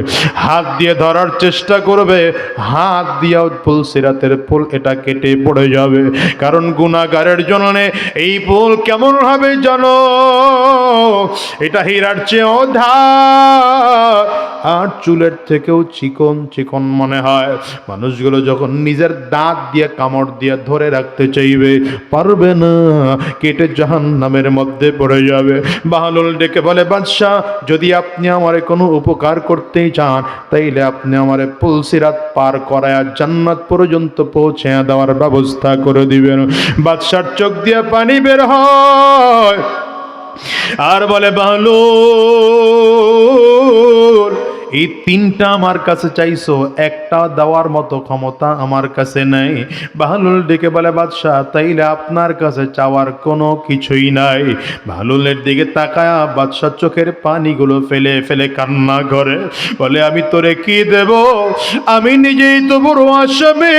হাত দিয়ে ধরার চেষ্টা করবে, হাত দিয়েও পুল সিরাতের পুল এটা কেটে পড়ে যাবে। কারণ গুনাহগারের জন্য এই পুল কেমন হবে জানো, এটা হীরার চেয়েও ধার আর চুলের থেকেও চিকন চিকন মনে হয়। মানুষগুলো যখন নিজের দাঁত দিয়ে কামড় দিয়ে ধরে রাখতে চাইবে পারবে না, কেটে জাহান্নামের মধ্যে পড়ে যাবে। বাহলুল ডেকে বলে, বাদশাহ, যদি আপনি আমারে কোনো উপকার করতে চান তাইলে আপনি আমারে পুলসিরাত পার করায়া জান্নাত পর্যন্ত পৌঁছে দেওয়ার ব্যবস্থা করে দিবেন। বাদশার চোখ দিয়ে পানি বের হয় আর বলে, বাহলুল, এই 3টা আমার কাছে চাইছো, একটা দেওয়ার মতো ক্ষমতা আমার কাছে নাই। বাহলুল ডেকে বলে, বাদশাহ, তাইলে আপনার কাছে চাওয়ার কোনো কিছুই নাই। বাহলুলের দিকে তাকায়া বাদশাহ চোখের পানিগুলো ফেলে ফেলে কান্না করে, বলে, আমি তোরে কি দেব, আমি নিজেই তো বড় আসামি।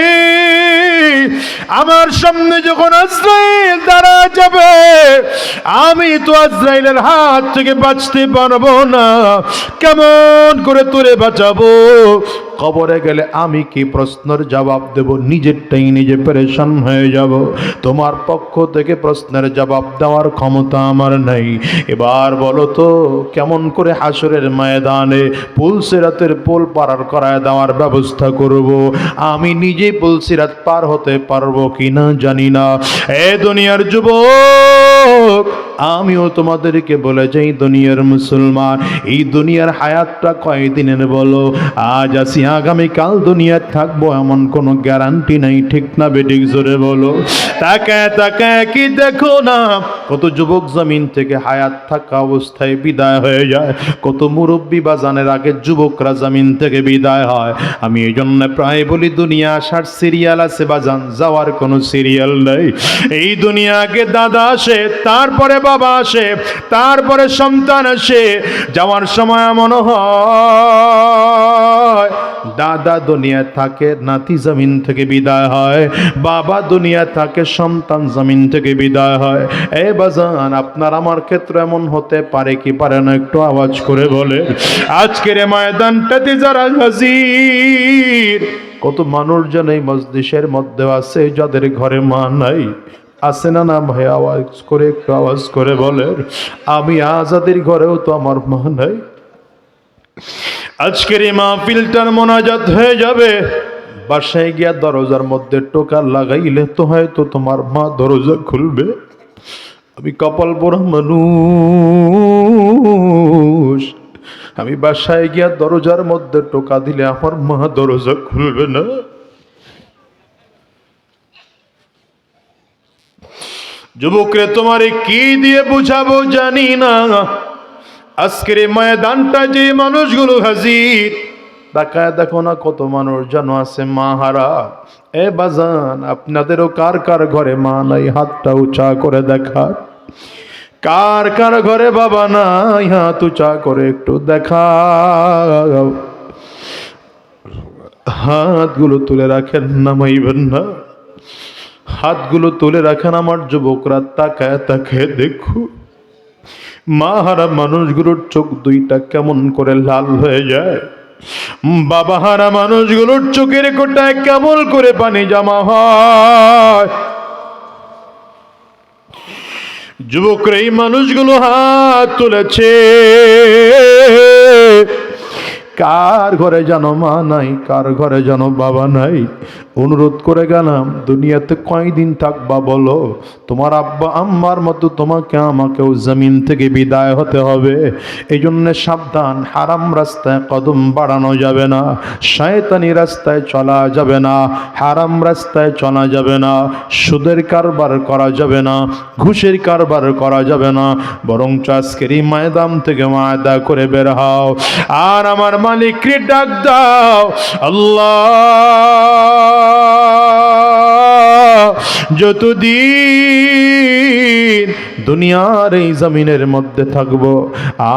আমার সামনে যখন আজরাইল দাঁড়া যাবে আমি তো আজরাইলের হাত থেকে বাঁচতে পারবো না, কেমন করে তোরে বাঁচাবো। কবরে গেলে আমি কি প্রশ্নের জবাব দেব, নিজেরটাই নিজে পেরেশান হয়ে যাব। তোমার পক্ষ থেকে প্রশ্নের জবাব দেওয়ার ক্ষমতা আমার নাই। এবার বলো তো, কেমন করে হাসরের ময়দানে পুলসিরাতের পুল পার করায় দেওয়ার ব্যবস্থা করব। আমি নিজে পুলসিরাত পার হতে পারবো কিনা জানি না। এ দুনিয়ার যুবক, আমিও তোমাদেরকে বলে যাই দুনিয়ার মুসলমান, এই দুনিয়ার হায়াতটা কয়দিনের বলো? আজ আসি আগামীকাল দুনিয়ায় থাকবো এমন কোনো গ্যারান্টি নাই, ঠিক না বেঠিক? জোরে বলো। তাকায় তাকায় কি দেখো না, কত যুবক জমিন থেকে হায়াত থাকা অবস্থায় বিদায় হয়ে যায়, কত মুরব্বী বাজানের আগে যুবকরা জমিন থেকে বিদায় হয়। আমি এই জন্য প্রায় বলি দুনিয়া আসার সিরিয়াল আছে বাজান, যাওয়ার কোনো সিরিয়াল নেই। এই দুনিয়া আগে দাদা আসে, তারপরে বাবা আসে, তারপরে সন্তান আসে। যাওয়ার সময় মনে হয় দাদা দুনিয়া থাকে, নাতি জমিন থেকে বিদায় হয়, বাবা দুনিয়া থাকে, সন্তান জমিন থেকে বিদায় হয়। এ বাজান, আপনার আমার ক্ষেত্রে এমন হতে পারে কি পারে না? একটু আওয়াজ করে বলে। আজকের এই ময়দানটাতে যারা হাজির, কত মানুষজন এই মজলিসের মধ্যে আছে যাদের ঘরে মা নাই, আছে না? না ভাই, আওয়াজ করে একটু আওয়াজ করে বলে। আমি আজাদের ঘরেও তো আমার মা নাই। আজকের এই মাহফিলটার মোনাজাত হয়ে যাবে, বাসায় গিয়া দরজার মধ্যে টোকা লাগাইলে তো হয়তো তোমার মা দরজা খুলবে। আমি কপাল পোড়া মানুষ, আমি বাসায় গিয়া দরজার মধ্যে টোকা দিলে আমার মা দরজা খুলবে না। যুবকরে তোমারে কি দিয়ে বুঝাবো জানি না। আজকের এই ময়দানটা যে মানুষগুলো হাজির, তাকায় দেখো না কত মানুষ যেন আছে মা হারা। এ বাজান, আপনাদেরও কার কার ঘরে মা নাই? হাতটা উঁচা করে দেখা। কার কার ঘরে বাবা নাই? হাত উঁচা করে একটু দেখা। হাতগুলো তুলে রাখেন, নামাইবেন না। হাতগুলো তুলে রাখেন আমার যুবকরা, তাকায় তাকায় দেখো মা হারা মানুষগুলোর চোখ দুইটা কেমন করে লাল হয়ে যায়। বাবা হারা মানুষগুলোর চোখের কোটায় কেমন করে পানি জমা হয়। যুবকরা এই মানুষগুলো হাত তুলেছে, কার ঘরে জানো মা নাই, কার ঘরে জানো বাবা নাই। অনুরোধ করে গেলাম, দুনিয়াতে কয়দিন থাকবা বলো? তোমার আব্বা আম্মার মতো তোমাকে আমাকেও জমিন থেকে বিদায় হতে হবে। এই জন্য সাবধান, হারাম রাস্তায় কদম বাড়ানো যাবে না, শয়তানি রাস্তায় চলা যাবে না, হারাম রাস্তায় চলা যাবে না, সুদের কারবার করা যাবে না, ঘুষের কারবার করা যাবে না। বরং আজকের এই ময়দান থেকে ওয়াদা করে বের হও, আর আমার মালিককে ডাক দাও, আল্লাহ যতদিন দুনিয়ার এই জমিনের মধ্যে থাকবো,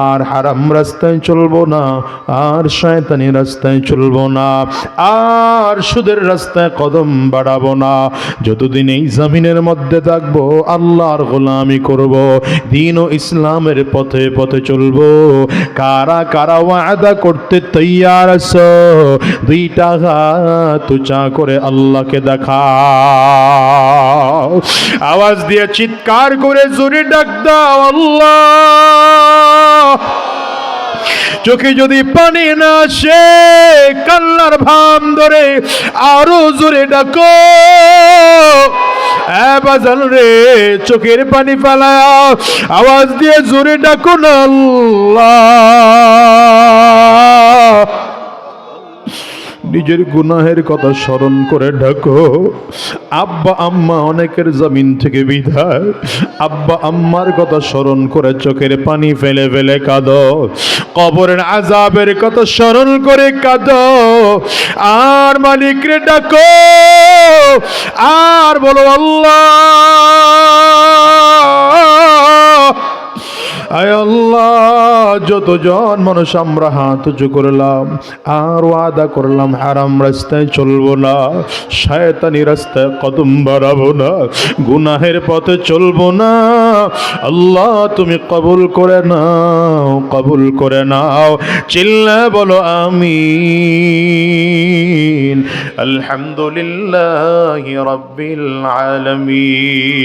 আর হারাম রাস্তায় চলবো না, আর শয়তানি রাস্তায় চলবো না, আর সুদের রাস্তায় কদম বাড়াবো না। যতদিন এই জমিনের মধ্যে থাকবো আল্লাহর গোলামি করব, দ্বীন ও ইসলামের পথে পথে চলবো। কারা কারা ওয়াদা করতে তৈয়ার আছো? দুইটা হাত উঁচা করে আল্লাহকে দেখাও, আওয়াজ দিয়ে চিৎকার করে জোরে ডাক দাও, আল্লাহ। চোখে যদি পানি না আসে, কান্নার ভাম ধরে আরো জোরে ডাকো। বাজান রে, চোখের পানি ফেলায় আওয়াজ দিয়ে জোরে ডাকো না, আল্লাহ। নিজের গুনাহের কথা স্মরণ করে ডাকো। আব্বা আম্মা অনেকের জমিন থেকে বিদায়, আব্বা আম্মার কথা স্মরণ করে চোখের পানি ফেলে ফেলে কাঁদো। কবরের আযাবের কথা স্মরণ করে কাঁদো। আর মালিকরে ডাকো, আর বলো, আল্লাহ, আয় আল্লাহ, যতজন মানুষ আমরা হাত উঁচু করলাম আর ওয়াদা করলাম হারাম রাস্তায় চলবো না, শয়তানি রাস্তায় কদম বাড়াবো না, গুনাহের পথে চলবো না। আল্লাহ তুমি কবুল করে নাও, কবুল করে নাও। চিল্লা বলো আমিন। আলহামদুলিল্লাহি রাব্বিল আলামিন।